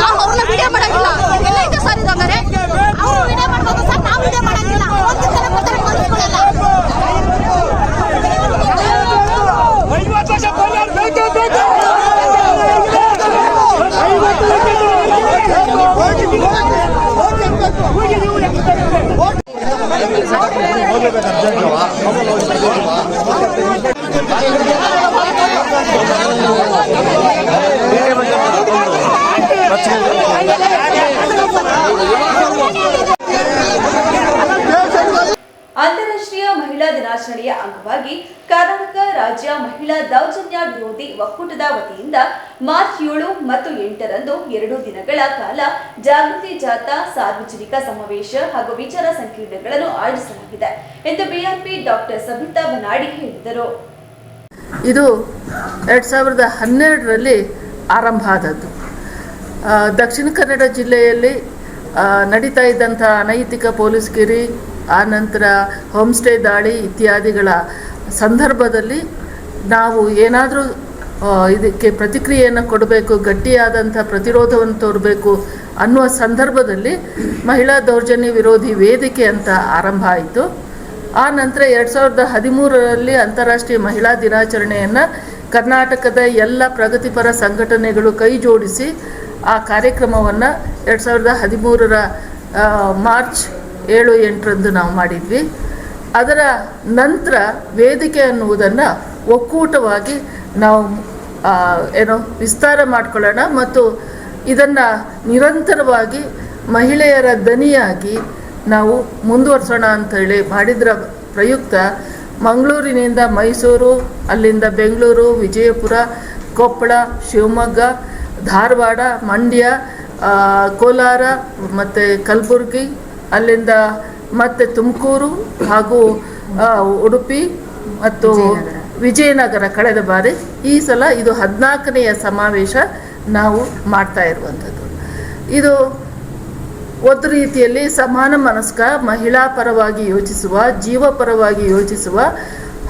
ನಾವು ಅವ್ರನ್ನ ವಿಡಿಯೋ ಮಾಡಂಗಿಲ್ಲ. ಎಲ್ಲ ಇದೆ ಸರ್, ಇದು ಅಂದರೆ ಅವ್ರು ವಿಡಿಯೋ ಮಾಡ್ಬೋದು ಸರ್, ನಾವು ವಿಡಿಯೋ ಮಾಡಂಗಿಲ್ಲ. ಅಂತಾರಾಷ್ಟ್ರೀಯ ಮಹಿಳಾ ದಿನಾಚರಣೆಯ ಅಂಗವಾಗಿ ಕರ್ನಾಟಕ ರಾಜ್ಯ ಮಹಿಳಾ ದೌರ್ಜನ್ಯ ವಿರೋಧಿ ಒಕ್ಕೂಟದ ವತಿಯಿಂದ ಮಾರ್ಚ್ 7 ಮತ್ತು 8ರಂದು 2 ದಿನಗಳ ಕಾಲ ಜಾಗೃತಿ ಜಾಥಾ, ಸಾರ್ವಜನಿಕ ಸಮಾವೇಶ ಹಾಗೂ ವಿಚಾರ ಸಂಕಿರಣಗಳನ್ನು ಆಯೋಜಿಸಲಾಗಿದೆ ಎಂದು ಬಿಆರ್ಪಿ ಡಾಕ್ಟರ್ ಸಬಿತಾ ಬನಾಡಿ ಹೇಳಿದರು. ಇದು 2012ರಲ್ಲಿ ಆರಂಭ ಆದದ್ದು. ದಕ್ಷಿಣ ಕನ್ನಡ ಜಿಲ್ಲೆಯಲ್ಲಿ ನಡೀತಾ ಇದ್ದಂಥ ಅನೈತಿಕ ಪೊಲೀಸ್ಗಿರಿ, ಆನಂತರ ಹೋಮ್ಸ್ಟೇ ದಾಳಿ ಇತ್ಯಾದಿಗಳ ಸಂದರ್ಭದಲ್ಲಿ ನಾವು ಏನಾದರೂ ಇದಕ್ಕೆ ಪ್ರತಿಕ್ರಿಯೆಯನ್ನು ಕೊಡಬೇಕು, ಗಟ್ಟಿಯಾದಂಥ ಪ್ರತಿರೋಧವನ್ನು ತೋರಬೇಕು ಅನ್ನುವ ಸಂದರ್ಭದಲ್ಲಿ ಮಹಿಳಾ ದೌರ್ಜನ್ಯ ವಿರೋಧಿ ವೇದಿಕೆ ಅಂತ ಆರಂಭ ಆಯಿತು. ಆ ನಂತರ 2013ರಲ್ಲಿ ಅಂತಾರಾಷ್ಟ್ರೀಯ ಮಹಿಳಾ ದಿನಾಚರಣೆಯನ್ನು ಕರ್ನಾಟಕದ ಎಲ್ಲ ಪ್ರಗತಿಪರ ಸಂಘಟನೆಗಳು ಕೈ ಜೋಡಿಸಿ ಆ ಕಾರ್ಯಕ್ರಮವನ್ನು 2013ರ ಮಾರ್ಚ್ 7-8ರಂದು ನಾವು ಮಾಡಿದ್ವಿ. ಅದರ ನಂತರ ವೇದಿಕೆ ಅನ್ನುವುದನ್ನು ಒಕ್ಕೂಟವಾಗಿ ನಾವು ವಿಸ್ತಾರ ಮಾಡಿಕೊಳ್ಳೋಣ ಮತ್ತು ಇದನ್ನು ನಿರಂತರವಾಗಿ ಮಹಿಳೆಯರ ದನಿಯಾಗಿ ನಾವು ಮುಂದುವರಿಸೋಣ ಅಂಥೇಳಿ ಮಾಡಿದ್ರ ಪ್ರಯುಕ್ತ ಮಂಗಳೂರಿನಿಂದ ಮೈಸೂರು, ಅಲ್ಲಿಂದ ಬೆಂಗಳೂರು, ವಿಜಯಪುರ, ಕೊಪ್ಪಳ, ಶಿವಮೊಗ್ಗ, ಧಾರವಾಡ, ಮಂಡ್ಯ, ಕೋಲಾರ ಮತ್ತು ಕಲಬುರಗಿ, ಅಲ್ಲಿಂದ ಮತ್ತು ತುಮಕೂರು ಹಾಗೂ ಉಡುಪಿ ಮತ್ತು ವಿಜಯನಗರ ಕಳೆದ ಬಾರಿ. ಈ ಸಲ ಇದು 14ನೆಯ ಸಮಾವೇಶ ನಾವು ಮಾಡ್ತಾ ಇರುವಂಥದ್ದು. ಇದು ಒಂದು ರೀತಿಯಲ್ಲಿ ಸಮಾನ ಮನಸ್ಕ ಮಹಿಳಾ ಪರವಾಗಿ ಯೋಚಿಸುವ, ಜೀವ ಪರವಾಗಿ ಯೋಚಿಸುವ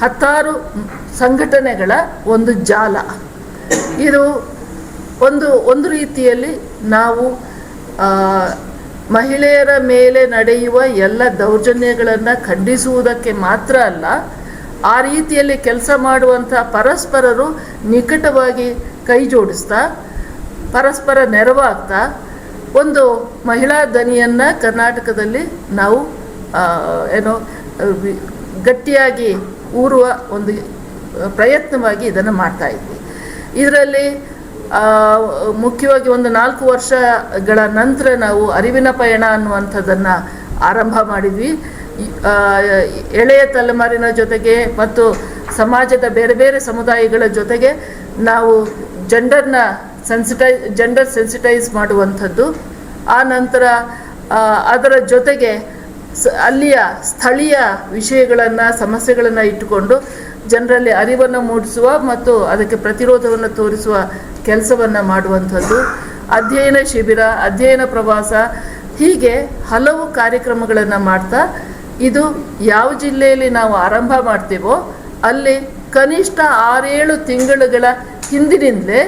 10 ಸಂಘಟನೆಗಳ ಒಂದು ಜಾಲ. ಇದು ಒಂದು ರೀತಿಯಲ್ಲಿ ನಾವು ಮಹಿಳೆಯರ ಮೇಲೆ ನಡೆಯುವ ಎಲ್ಲ ದೌರ್ಜನ್ಯಗಳನ್ನು ಖಂಡಿಸುವುದಕ್ಕೆ ಮಾತ್ರ ಅಲ್ಲ, ಆ ರೀತಿಯಲ್ಲಿ ಕೆಲಸ ಮಾಡುವಂಥ ಪರಸ್ಪರರು ನಿಕಟವಾಗಿ ಕೈ ಜೋಡಿಸ್ತಾ ಪರಸ್ಪರ ನೆರವಾಗ್ತಾ ಒಂದು ಮಹಿಳಾ ದನಿಯನ್ನು ಕರ್ನಾಟಕದಲ್ಲಿ ನಾವು ಗಟ್ಟಿಯಾಗಿ ಊರುವ ಒಂದು ಪ್ರಯತ್ನವಾಗಿ ಇದನ್ನು ಮಾಡ್ತಾ ಇದ್ವಿ. ಇದರಲ್ಲಿ ಮುಖ್ಯವಾಗಿ ಒಂದು 4 ವರ್ಷಗಳ ನಂತರ ನಾವು ಅರಿವಿನ ಪಯಣ ಅನ್ನುವಂಥದ್ದನ್ನು ಆರಂಭ ಮಾಡಿದ್ವಿ. ಎಳೆಯ ತಲೆಮಾರಿನ ಜೊತೆಗೆ ಮತ್ತು ಸಮಾಜದ ಬೇರೆ ಬೇರೆ ಸಮುದಾಯಗಳ ಜೊತೆಗೆ ನಾವು ಜೆಂಡರ್ ಸೆನ್ಸಿಟೈಸ್ ಮಾಡುವಂಥದ್ದು. ಆ ನಂತರ ಅದರ ಜೊತೆಗೆ ಅಲ್ಲಿಯ ಸ್ಥಳೀಯ ವಿಷಯಗಳನ್ನು ಸಮಸ್ಯೆಗಳನ್ನು ಇಟ್ಟುಕೊಂಡು ಜನರಲ್ಲಿ ಅರಿವನ್ನು ಮೂಡಿಸುವ ಮತ್ತು ಅದಕ್ಕೆ ಪ್ರತಿರೋಧವನ್ನು ತೋರಿಸುವ ಕೆಲಸವನ್ನು ಮಾಡುವಂಥದ್ದು. ಅಧ್ಯಯನ ಶಿಬಿರ, ಅಧ್ಯಯನ ಪ್ರವಾಸ, ಹೀಗೆ ಹಲವು ಕಾರ್ಯಕ್ರಮಗಳನ್ನು ಮಾಡ್ತಾ ಇದು ಯಾವ ಜಿಲ್ಲೆಯಲ್ಲಿ ನಾವು ಆರಂಭ ಮಾಡ್ತೀವೋ ಅಲ್ಲಿ ಕನಿಷ್ಠ 6-7 ತಿಂಗಳುಗಳ ಹಿಂದಿನಿಂದಲೇ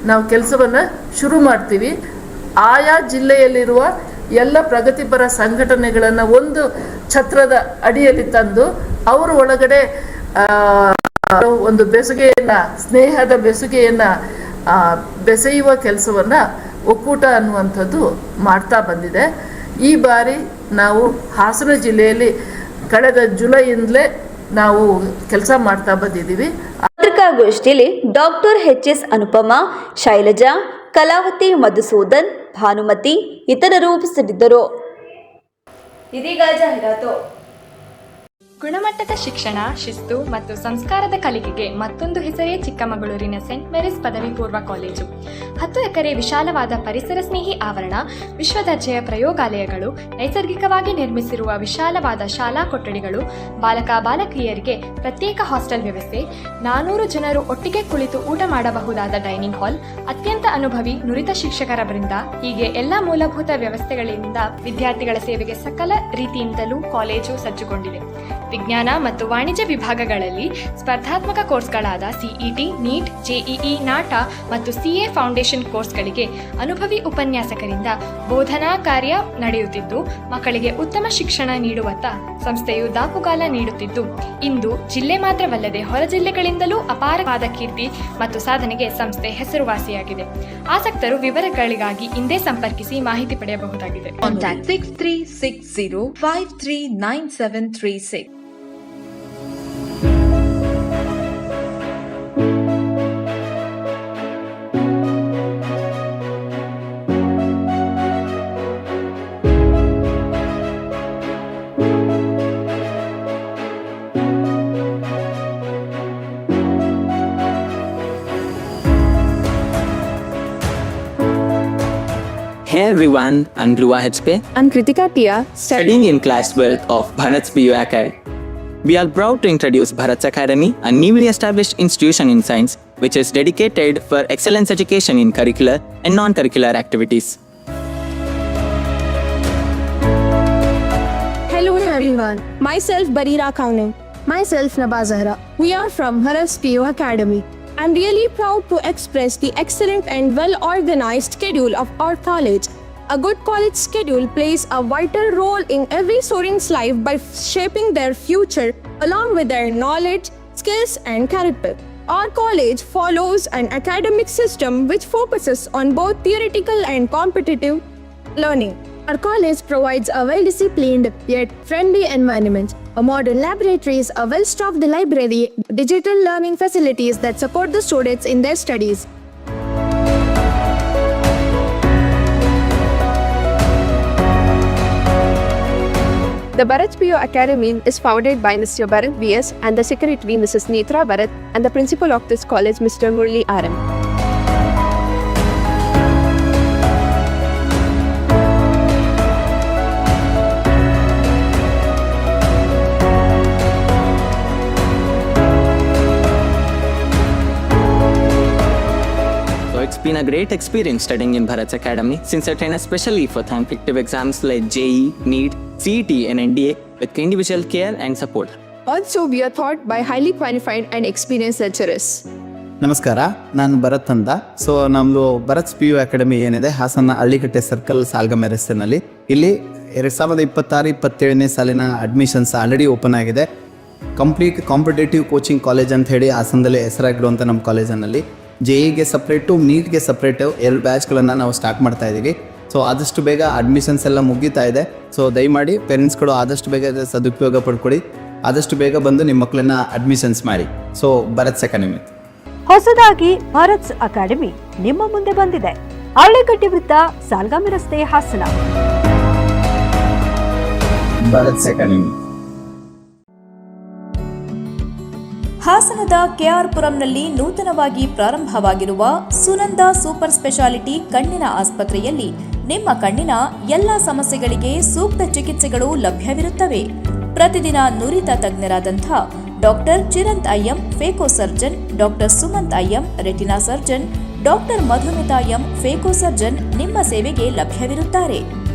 ನಾವು ಕೆಲಸವನ್ನು ಶುರು ಮಾಡ್ತೀವಿ. ಆಯಾ ಜಿಲ್ಲೆಯಲ್ಲಿರುವ ಎಲ್ಲ ಪ್ರಗತಿಪರ ಸಂಘಟನೆಗಳನ್ನು ಒಂದು ಛತ್ರದ ಅಡಿಯಲ್ಲಿ ತಂದು ಅವರ ಒಳಗಡೆ ಒಂದು ಬೆಸುಗೆಯನ್ನು, ಸ್ನೇಹದ ಬೆಸುಗೆಯನ್ನು ಬೆಸೆಯುವ ಕೆಲಸವನ್ನು ಒಕ್ಕೂಟ ಅನ್ನುವಂಥದ್ದು ಮಾಡ್ತಾ ಬಂದಿದೆ. ಈ ಬಾರಿ ನಾವು ಹಾಸನ ಜಿಲ್ಲೆಯಲ್ಲಿ ಕಳೆದ ಜುಲೈಯಿಂದಲೇ ನಾವು ಕೆಲಸ ಮಾಡ್ತಾ ಬಂದಿದ್ದೀವಿ. ಪತ್ರಿಕಾಗೋಷ್ಠಿಯಲ್ಲಿ ಡಾಕ್ಟರ್ ಎಚ್.ಎಸ್. ಅನುಪಮಾ, ಶೈಲಜಾ, ಕಲಾವತಿ, ಮಧುಸೂದನ್, ಭಾನುಮತಿ ಇತರರು ಉಪಸ್ಥಿತರಿದ್ದರು. ಇದೀಗ ಜಾಹೀರಾತು. ಗುಣಮಟ್ಟದ ಶಿಕ್ಷಣ, ಶಿಸ್ತು ಮತ್ತು ಸಂಸ್ಕಾರದ ಕಲಿಕೆಗೆ ಮತ್ತೊಂದು ಹೆಸರೇ ಚಿಕ್ಕಮಗಳೂರಿನ ಸೆಂಟ್ ಮೇರಿಸ್ ಪದವಿ ಪೂರ್ವ ಕಾಲೇಜು. 10 ಎಕರೆ ವಿಶಾಲವಾದ ಪರಿಸರ ಸ್ನೇಹಿ ಆವರಣ, ವಿಶ್ವದರ್ಜೆಯ ಪ್ರಯೋಗಾಲಯಗಳು, ನೈಸರ್ಗಿಕವಾಗಿ ನಿರ್ಮಿಸಿರುವ ವಿಶಾಲವಾದ ಶಾಲಾ ಕೊಠಡಿಗಳು, ಬಾಲಕ ಬಾಲಕಿಯರಿಗೆ ಪ್ರತ್ಯೇಕ ಹಾಸ್ಟೆಲ್ ವ್ಯವಸ್ಥೆ, 400 ಜನರು ಒಟ್ಟಿಗೆ ಕುಳಿತು ಊಟ ಮಾಡಬಹುದಾದ ಡೈನಿಂಗ್ ಹಾಲ್, ಅತ್ಯಂತ ಅನುಭವಿ ನುರಿತ ಶಿಕ್ಷಕರ ವೃಂದ, ಹೀಗೆ ಎಲ್ಲ ಮೂಲಭೂತ ವ್ಯವಸ್ಥೆಗಳಿಂದ ವಿದ್ಯಾರ್ಥಿಗಳ ಸೇವೆಗೆ ಸಕಲ ರೀತಿಯಿಂದಲೂ ಕಾಲೇಜು ಸಜ್ಜುಗೊಂಡಿದೆ. ವಿಜ್ಞಾನ ಮತ್ತು ವಾಣಿಜ್ಯ ವಿಭಾಗಗಳಲ್ಲಿ ಸ್ಪರ್ಧಾತ್ಮಕ ಕೋರ್ಸ್ಗಳಾದ ಸಿಇಟಿ, ನೀಟ್, ಜೆಇಇ, ನಾಟಾ ಮತ್ತು ಸಿಎ ಫೌಂಡೇಶನ್ ಕೋರ್ಸ್ಗಳಿಗೆ ಅನುಭವಿ ಉಪನ್ಯಾಸಕರಿಂದ ಬೋಧನಾ ಕಾರ್ಯ ನಡೆಯುತ್ತಿದ್ದು, ಮಕ್ಕಳಿಗೆ ಉತ್ತಮ ಶಿಕ್ಷಣ ನೀಡುವತ್ತ ಸಂಸ್ಥೆಯು ದಾಪುಗಾಲ ನೀಡುತ್ತಿದ್ದು, ಇಂದು ಜಿಲ್ಲೆ ಮಾತ್ರವಲ್ಲದೆ ಹೊರ ಜಿಲ್ಲೆಗಳಿಂದಲೂ ಅಪಾರವಾದ ಕೀರ್ತಿ ಮತ್ತು ಸಾಧನೆಗೆ ಸಂಸ್ಥೆ ಹೆಸರುವಾಸಿಯಾಗಿದೆ. ಆಸಕ್ತರು ವಿವರಗಳಿಗಾಗಿ ಹಿಂದೆ ಸಂಪರ್ಕಿಸಿ ಮಾಹಿತಿ ಪಡೆಯಬಹುದಾಗಿದೆ. Contact 6360539736. Hey everyone, I'm Dhruva HP. I'm Kritika Tia, Studying in class 12 of Bharat's PU Academy. We are proud to introduce Bharat's Academy, a newly established institution in science which is dedicated for excellence education in curricular and non-curricular activities. Hello everyone, myself Barira Kaunim. Myself Naba Zahra. We are from Bharat's PU Academy. I'm really proud to express the excellent and well-organized schedule of our college. A good college schedule plays a vital role in every student's life by shaping their future along with their knowledge, skills and character. Our college follows an academic system which focuses on both theoretical and competitive learning. Our college provides a well-disciplined yet friendly environment, a modern laboratories, a well-stocked library, digital learning facilities that support the students in their studies. The Bharat PU Academy is founded by Mr. Bharat VS and the secretary Mrs. Netra Bharat and the principal of this college Mr. Murli RM. So it's been a great experience studying in Bharat's Academy since I train especially for competitive exams like JEE, NEET, CET and NDA with individual care and support. Also, we are taught by highly qualified and experienced lecturers. ನಮಸ್ಕಾರ, ನಾನು ಭರತ್ ಅಂತ. ಸೊ ನಮ್ಮದು ಭರತ್ PU ಅಕಾಡೆಮಿ ಏನಿದೆ ಹಾಸನ ಹಳ್ಳಿಕಟ್ಟೆ ಸರ್ಕಲ್ ಸಾಲ್ಗಮೆ ರಸ್ತೆನಲ್ಲಿ, ಇಲ್ಲಿ 2026-27ನೇ ಸಾಲಿನ ಅಡ್ಮಿಷನ್ಸ್ ಆಲ್ರೆಡಿ ಓಪನ್ ಆಗಿದೆ. ಕಂಪ್ಲೀಟ್ ಕಾಂಪಿಟೇಟಿವ್ ಕೋಚಿಂಗ್ ಕಾಲೇಜ್ ಅಂತ ಹೇಳಿ ಹಾಸನದಲ್ಲಿ ಹೆಸರಾಗಿರುವಂಥ ನಮ್ಮ ಕಾಲೇಜಿನಲ್ಲಿ JEEಗೆ ಸಪ್ರೇಟು, ನೀಟ್ಗೆ ಸಪ್ರೇಟು 2 ಬ್ಯಾಚ್ಗಳನ್ನು ನಾವು ಸ್ಟಾರ್ಟ್ ಮಾಡ್ತಾ ಇದ್ದೀವಿ. ಸೊ ಆದಷ್ಟು ಬೇಗ ಅಡ್ಮಿಷನ್ಸ್ ಎಲ್ಲ ಮುಗೀತಾ ಇದೆ. ಸೊ ದಯಮಾಡಿ ಪೇರೆಂಟ್ಸ್ಗಳು ಆದಷ್ಟು ಬೇಗ ಸದುಪಯೋಗ ಪಡ್ಕೊಳ್ಳಿ. ಆದಷ್ಟು ಬೇಗ ಬಂದು ನಿಮ್ಮ ಮಕ್ಕಳನ್ನ ಅಡ್ಮಿಷನ್ಸ್ ಮಾಡಿ. So Bharat's academy. ಹೊಸದಾಗಿ ಭರತ್ಸ್ ಅಕಾಡೆಮಿ ನಿಮ್ಮ ಮುಂದೆ ಬಂದಿದೆ. ಹಳ್ಳಿಕಟ್ಟಿ ವೃತ್ತ, ಸಾಲ್ಗಾಮಿ ರಸ್ತೆ, ಹಾಸನ. ಭರತ್ಸ್ ಅಕಾಡೆಮಿ. ಹಾಸನದ ಕೆಆರ್ ಪುರಂನಲ್ಲಿ ನೂತನವಾಗಿ ಪ್ರಾರಂಭವಾಗಿರುವ ಸುನಂದ ಸೂಪರ್ ಸ್ಪೆಷಾಲಿಟಿ ಕಣ್ಣಿನ ಆಸ್ಪತ್ರೆಯಲ್ಲಿ ನಿಮ್ಮ ಕಣ್ಣಿನ ಎಲ್ಲ ಸಮಸ್ಯೆಗಳಿಗೆ ಸೂಕ್ತ ಚಿಕಿತ್ಸೆಗಳು ಲಭ್ಯವಿರುತ್ತವೆ. ಪ್ರತಿದಿನ ನುರಿತ ತಜ್ಞರಾದಂಥ ಡಾಕ್ಟರ್ ಚಿರಂತ್ ಐಎಂ ಫೇಕೋ ಸರ್ಜನ್, ಡಾಕ್ಟರ್ ಸುಮಂತ್ ಐಎಂ ರೆಟಿನಾ ಸರ್ಜನ್, ಡಾಕ್ಟರ್ ಮಧುಮಿತಾ ಎಂ ಫೇಕೋ ಸರ್ಜನ್ ನಿಮ್ಮ ಸೇವೆಗೆ ಲಭ್ಯವಿರುತ್ತಾರೆ.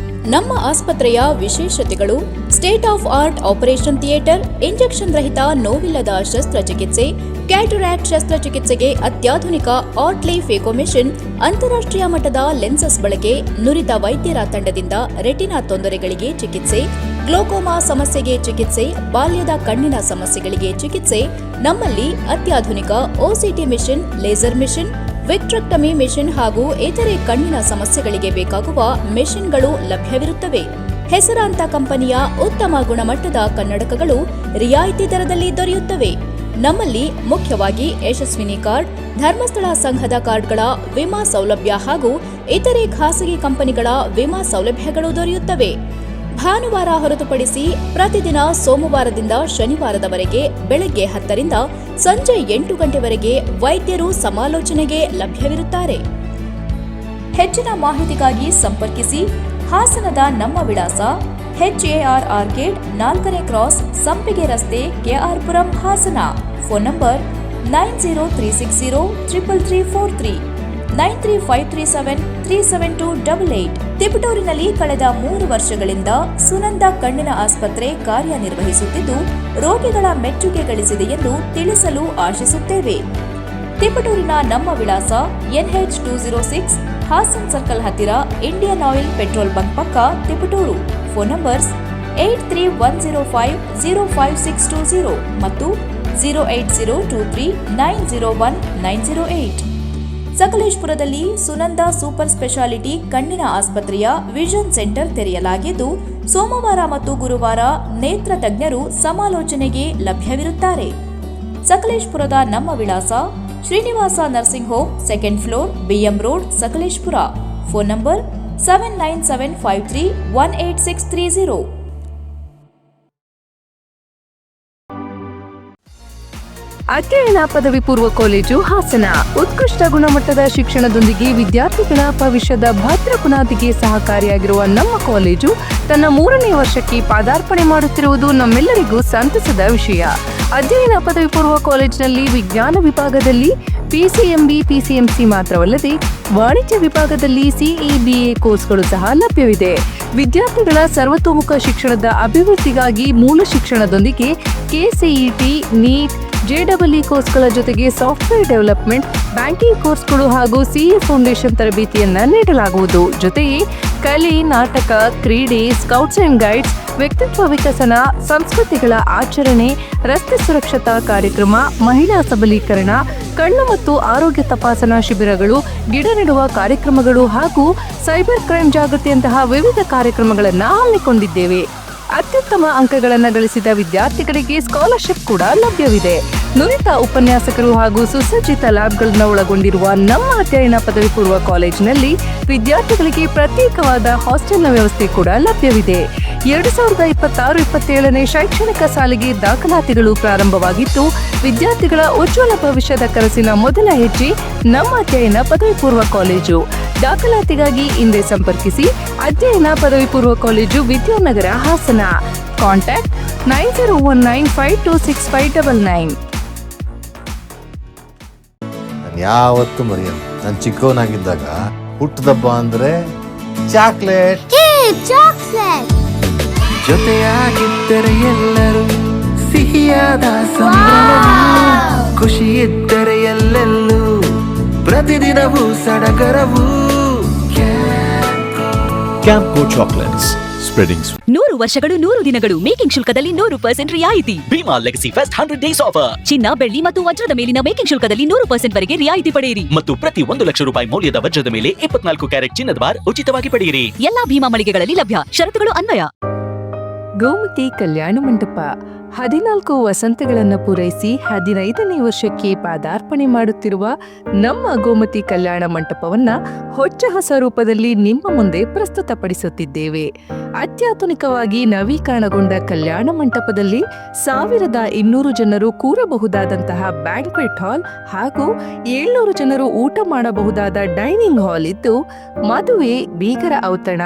ನಮ್ಮ ಆಸ್ಪತ್ರೆಯ ವಿಶೇಷತೆಗಳು: state of art operation theatre, injection ರಹಿತ ನೋವಿಲ್ಲದ ಶಸ್ತ್ರಚಿಕಿತ್ಸೆ, ಕ್ಯಾಟರಾಕ್ಟ್ ಶಸ್ತ್ರಚಿಕಿತ್ಸೆಗೆ ಅತ್ಯಾಧುನಿಕ ಆರ್ಟ್ಲಿ ಫೇಕೋ ಮೆಷಿನ್, ಅಂತಾರಾಷ್ಟ್ರೀಯ ಮಟ್ಟದ ಲೆನ್ಸಸ್ ಬಳಕೆ, ನುರಿತ ವೈದ್ಯರ ತಂಡದಿಂದ ರೆಟಿನಾ ತೊಂದರೆಗಳಿಗೆ ಚಿಕಿತ್ಸೆ, ಗ್ಲೋಕೋಮಾ ಸಮಸ್ಯೆಗೆ ಚಿಕಿತ್ಸೆ, ಬಾಲ್ಯದ ಕಣ್ಣಿನ ಸಮಸ್ಯೆಗಳಿಗೆ ಚಿಕಿತ್ಸೆ. ನಮ್ಮಲ್ಲಿ ಅತ್ಯಾಧುನಿಕ OCT machine, laser machine, vitrectomy machine ಹಾಗೂ ಇತರೆ ಕಣ್ಣಿನ ಸಮಸ್ಯೆಗಳಿಗೆ ಬೇಕಾಗುವ ಮೆಷಿನ್ಗಳು ಲಭ್ಯವಿರುತ್ತವೆ. ಹೆಸರಾಂತ ಕಂಪನಿಯ ಉತ್ತಮ ಗುಣಮಟ್ಟದ ಕನ್ನಡಕಗಳು ರಿಯಾಯಿತಿ ದರದಲ್ಲಿ ದೊರೆಯುತ್ತವೆ. ನಮ್ಮಲ್ಲಿ ಮುಖ್ಯವಾಗಿ ಯಶಸ್ವಿನಿ ಕಾರ್ಡ್, ಧರ್ಮಸ್ಥಳ ಸಂಘದ ಕಾರ್ಡ್ಗಳ ವಿಮಾ ಸೌಲಭ್ಯ ಹಾಗೂ ಇತರೆ ಖಾಸಗಿ ಕಂಪನಿಗಳ ವಿಮಾ ಸೌಲಭ್ಯಗಳು ದೊರೆಯುತ್ತವೆ. ಭಾನುವಾರ ಹೊರತುಪಡಿಸಿ ಪ್ರತಿದಿನ ಸೋಮವಾರದಿಂದ ಶನಿವಾರದವರೆಗೆ ಬೆಳಗ್ಗೆ 10 ರಿಂದ ಸಂಜೆ 8 ಗಂಟೆವರೆಗೆ ವೈದ್ಯರು ಸಮಾಲೋಚನೆಗೆ ಲಭ್ಯವಿರುತ್ತಾರೆ. ಹೆಚ್ಚಿನ ಮಾಹಿತಿಗಾಗಿ ಸಂಪರ್ಕಿಸಿ. ಹಾಸನದ ನಮ್ಮ ವಿಳಾಸ HAR ಆರ್ಕೇಡ್ 4ನೇ ಕ್ರಾಸ್, ಸಂಪಿಗೆ ರಸ್ತೆ, ಕೆಆರ್ ಪುರಂ, ಹಾಸನ. Phone number 9036033343, 9353737288. ತಿಪಟೂರಿನಲ್ಲಿ ಕಳೆದ 3 ವರ್ಷಗಳಿಂದ ಸುನಂದ ಕಣ್ಣಿನ ಆಸ್ಪತ್ರೆ ಕಾರ್ಯನಿರ್ವಹಿಸುತ್ತಿದ್ದು ರೋಗಿಗಳ ಮೆಚ್ಚುಗೆ ಗಳಿಸಿದೆ ಎಂದು ತಿಳಿಸಲು ಆಶಿಸುತ್ತೇವೆ. ತಿಪಟೂರಿನ ನಮ್ಮ ವಿಳಾಸ NH 206, ಹಾಸನ್ ಸರ್ಕಲ್ ಹತ್ತಿರ, ಇಂಡಿಯನ್ ಆಯಿಲ್ ಪೆಟ್ರೋಲ್ ಬಂಕ್ ಪಕ್ಕ, ತಿಪಟೂರು. ಫೋನ್ ನಂಬರ್ಸ್ 8310505620 ಮತ್ತು 08023901908. ಸಕಲೇಶ್ಪುರದಲ್ಲಿ ಸುನಂದ ಸೂಪರ್ ಸ್ಪೆಷಾಲಿಟಿ ಕಣ್ಣಿನ ಆಸ್ಪತ್ರೆಯ ವಿಷನ್ ಸೆಂಟರ್ ತೆರೆಯಲಾಗಿದ್ದು ಸೋಮವಾರ ಮತ್ತು ಗುರುವಾರ ನೇತ್ರ ತಜ್ಞರು ಸಮಾಲೋಚನೆಗೆ ಲಭ್ಯವಿರುತ್ತಾರೆ. ಸಕಲೇಶ್ಪುರದ ನಮ್ಮ ವಿಳಾಸ Srinivasa nursing home, 2nd floor, BM road, Sakleshpur. Phone number 7975318630. ಅಧ್ಯಯನ ಪದವಿ ಪೂರ್ವ ಕಾಲೇಜು ಹಾಸನ ಉತ್ಕೃಷ್ಟ ಗುಣಮಟ್ಟದ ಶಿಕ್ಷಣದೊಂದಿಗೆ ವಿದ್ಯಾರ್ಥಿಗಳ ಭವಿಷ್ಯದ ಭದ್ರ ಬುನಾದಿಗೆ ಸಹಕಾರಿಯಾಗಿರುವ ನಮ್ಮ ಕಾಲೇಜು ತನ್ನ 3ನೇ ವರ್ಷಕ್ಕೆ ಪಾದಾರ್ಪಣೆ ಮಾಡುತ್ತಿರುವುದು ನಮ್ಮೆಲ್ಲರಿಗೂ ಸಂತಸದ ವಿಷಯ. ಅಧ್ಯಯನ ಪದವಿ ಪೂರ್ವ ಕಾಲೇಜಿನಲ್ಲಿ ವಿಜ್ಞಾನ ವಿಭಾಗದಲ್ಲಿ PCMB, PCMC ಮಾತ್ರವಲ್ಲದೆ ವಾಣಿಜ್ಯ ವಿಭಾಗದಲ್ಲಿ CE, BA ಕೋರ್ಸ್ಗಳು ಸಹ ಲಭ್ಯವಿದೆ. ವಿದ್ಯಾರ್ಥಿಗಳ ಸರ್ವತೋಮುಖ ಶಿಕ್ಷಣದ ಅಭಿವೃದ್ಧಿಗಾಗಿ ಮೂಲ ಶಿಕ್ಷಣದೊಂದಿಗೆ KCET, ನೀಟ್, JEE ಕೋರ್ಸ್ಗಳ ಜೊತೆಗೆ ಸಾಫ್ಟ್ವೇರ್ ಡೆವಲಪ್ಮೆಂಟ್, ಬ್ಯಾಂಕಿಂಗ್ ಕೋರ್ಸ್ಗಳು ಹಾಗೂ CA ಫೌಂಡೇಶನ್ ತರಬೇತಿಯನ್ನ ನೀಡಲಾಗುವುದು. ಜೊತೆಗೆ ಕಲೆ, ನಾಟಕ, ಕ್ರೀಡೆ, ಸ್ಕೌಟ್ಸ್ ಅಂಡ್ ಗೈಡ್ಸ್, ವ್ಯಕ್ತಿತ್ವ ವಿಕಸನ, ಸಂಸ್ಕೃತಿಗಳ ಆಚರಣೆ, ರಸ್ತೆ ಸುರಕ್ಷತಾ ಕಾರ್ಯಕ್ರಮ, ಮಹಿಳಾ ಸಬಲೀಕರಣ, ಕಣ್ಣು ಮತ್ತು ಆರೋಗ್ಯ ತಪಾಸಣಾ ಶಿಬಿರಗಳು, ಗಿಡ ನೆಡುವ ಕಾರ್ಯಕ್ರಮಗಳು ಹಾಗೂ ಸೈಬರ್ ಕ್ರೈಮ್ ಜಾಗೃತಿಯಂತಹ ವಿವಿಧ ಕಾರ್ಯಕ್ರಮಗಳನ್ನು ಹಮ್ಮಿಕೊಂಡಿದ್ದೇವೆ. ಅತ್ಯುತ್ತಮ ಅಂಕಗಳನ್ನು ಗಳಿಸಿದ ವಿದ್ಯಾರ್ಥಿಗಳಿಗೆ ಸ್ಕಾಲರ್ಶಿಪ್ ಕೂಡ ಲಭ್ಯವಿದೆ. ನುರಿತ ಉಪನ್ಯಾಸಕರು ಹಾಗೂ ಸುಸಜ್ಜಿತ ಲ್ಯಾಬ್ಗಳನ್ನು ಒಳಗೊಂಡಿರುವ ನಮ್ಮ ಅಧ್ಯಯನ ಪದವಿ ಪೂರ್ವ ಕಾಲೇಜಿನಲ್ಲಿ ವಿದ್ಯಾರ್ಥಿಗಳಿಗೆ ಪ್ರತ್ಯೇಕವಾದ ಹಾಸ್ಟೆಲ್ನ ವ್ಯವಸ್ಥೆ ಕೂಡ ಲಭ್ಯವಿದೆ. 2026-27ನೇ ಶೈಕ್ಷಣಿಕ ಸಾಲಿಗೆ ದಾಖಲಾತಿಗಳು ಪ್ರಾರಂಭವಾಗಿದ್ದು ವಿದ್ಯಾರ್ಥಿಗಳ ಉಜ್ವಲ ಭವಿಷ್ಯದ ಕನಸಿನ ಮೊದಲ ಹೆಜ್ಜೆ ನಮ್ಮ ಅಧ್ಯಯನ ಪದವಿ ಪೂರ್ವ ಕಾಲೇಜು. ದಾಖಲಾತಿಗಾಗಿ ಹಿಂದೆ ಸಂಪರ್ಕಿಸಿ. ಅಧ್ಯಯನ ಪದವಿ ಪೂರ್ವ ಕಾಲೇಜು, ವಿದ್ಯಾನಗರ, ಹಾಸನ. ಕಾಂಟ್ಯಾಕ್ಟ್ 9019526599. ನಾನು ಯಾವತ್ತೂ ಮರೆಯಲ್ಲ. ನಾನು ಚಿಕ್ಕವನಾಗಿದ್ದಾಗ ಹುಟ್ಟದಬ್ಬ ಅಂದ್ರೆ ಚಾಕ್ಲೇಟ್. ಜೊತೆಯಾಗಿದ್ದರೆ ಎಲ್ಲರೂ ಸಿಹಿಯಾದ ಸಂಭ್ರಮ, ಖುಷಿ ಇದ್ದರೆ ಎಲ್ಲೆಲ್ಲೂ ಪ್ರತಿದಿನವೂ ಸಡಗರವು. ಕ್ಯಾಂಪ್ಕೋ ಚಾಕ್ಲೇಟ್ಸ್, ಸ್ಪ್ರೆಡಿಂಗ್ 100 ವರ್ಷಗಳು 100 ದಿನಗಳು, ಮೇಕಿಂಗ್ ಶುಲ್ಕದಲ್ಲಿ 100% ರಿಯಾಯಿತಿ. Bhima legacy fest 100 days offer. ಚಿನ್ನ, ಬೆಳ್ಳಿ ಮತ್ತು ವಜ್ರದ ಮೇಲಿನ ಮೇಕಿಂಗ್ ಶುಲ್ಕದಲ್ಲಿ 100% ವರೆಗೆ ರಿಯಾಯಿತಿ ಪಡೆಯಿರಿ. ಮತ್ತು ಪ್ರತಿ 1 ಲಕ್ಷ ರೂಪಾಯಿ ಮೌಲ್ಯದ ವಜ್ರದ ಮೇಲೆ 24 ಕ್ಯಾರೆಟ್ ಚಿನ್ನದ ಬಾರ್ ಉಚಿತವಾಗಿ ಪಡೆಯಿರಿ. ಎಲ್ಲಾ ಭೀಮಾ ಮಳಿಗೆಗಳಲ್ಲಿ ಲಭ್ಯ. ಷರತ್ತುಗಳು ಅನ್ವಯ. ಗೋಮತಿ ಕಲ್ಯಾಣ ಮಂಟಪ, 14 ವಸಂತಗಳನ್ನು ಪೂರೈಸಿ 15ನೇ ವರ್ಷಕ್ಕೆ ಪಾದಾರ್ಪಣೆ ಮಾಡುತ್ತಿರುವ ನಮ್ಮ ಗೋಮತಿ ಕಲ್ಯಾಣ ಮಂಟಪವನ್ನ ಹೊಚ್ಚ ಹೊಸ ರೂಪದಲ್ಲಿ ನಿಮ್ಮ ಮುಂದೆ ಪ್ರಸ್ತುತಪಡಿಸುತ್ತಿದ್ದೇವೆ. ಅತ್ಯಾಧುನಿಕವಾಗಿ ನವೀಕರಣಗೊಂಡ ಕಲ್ಯಾಣ ಮಂಟಪದಲ್ಲಿ 1200 ಜನರು ಕೂರಬಹುದಾದಂತಹ ಬ್ಯಾಂಕ್ವೆಟ್ ಹಾಲ್ ಹಾಗೂ 700 ಜನರು ಊಟ ಮಾಡಬಹುದಾದ ಡೈನಿಂಗ್ ಹಾಲ್ ಇದ್ದು, ಮದುವೆ, ಬೀಗರ ಔತಣ,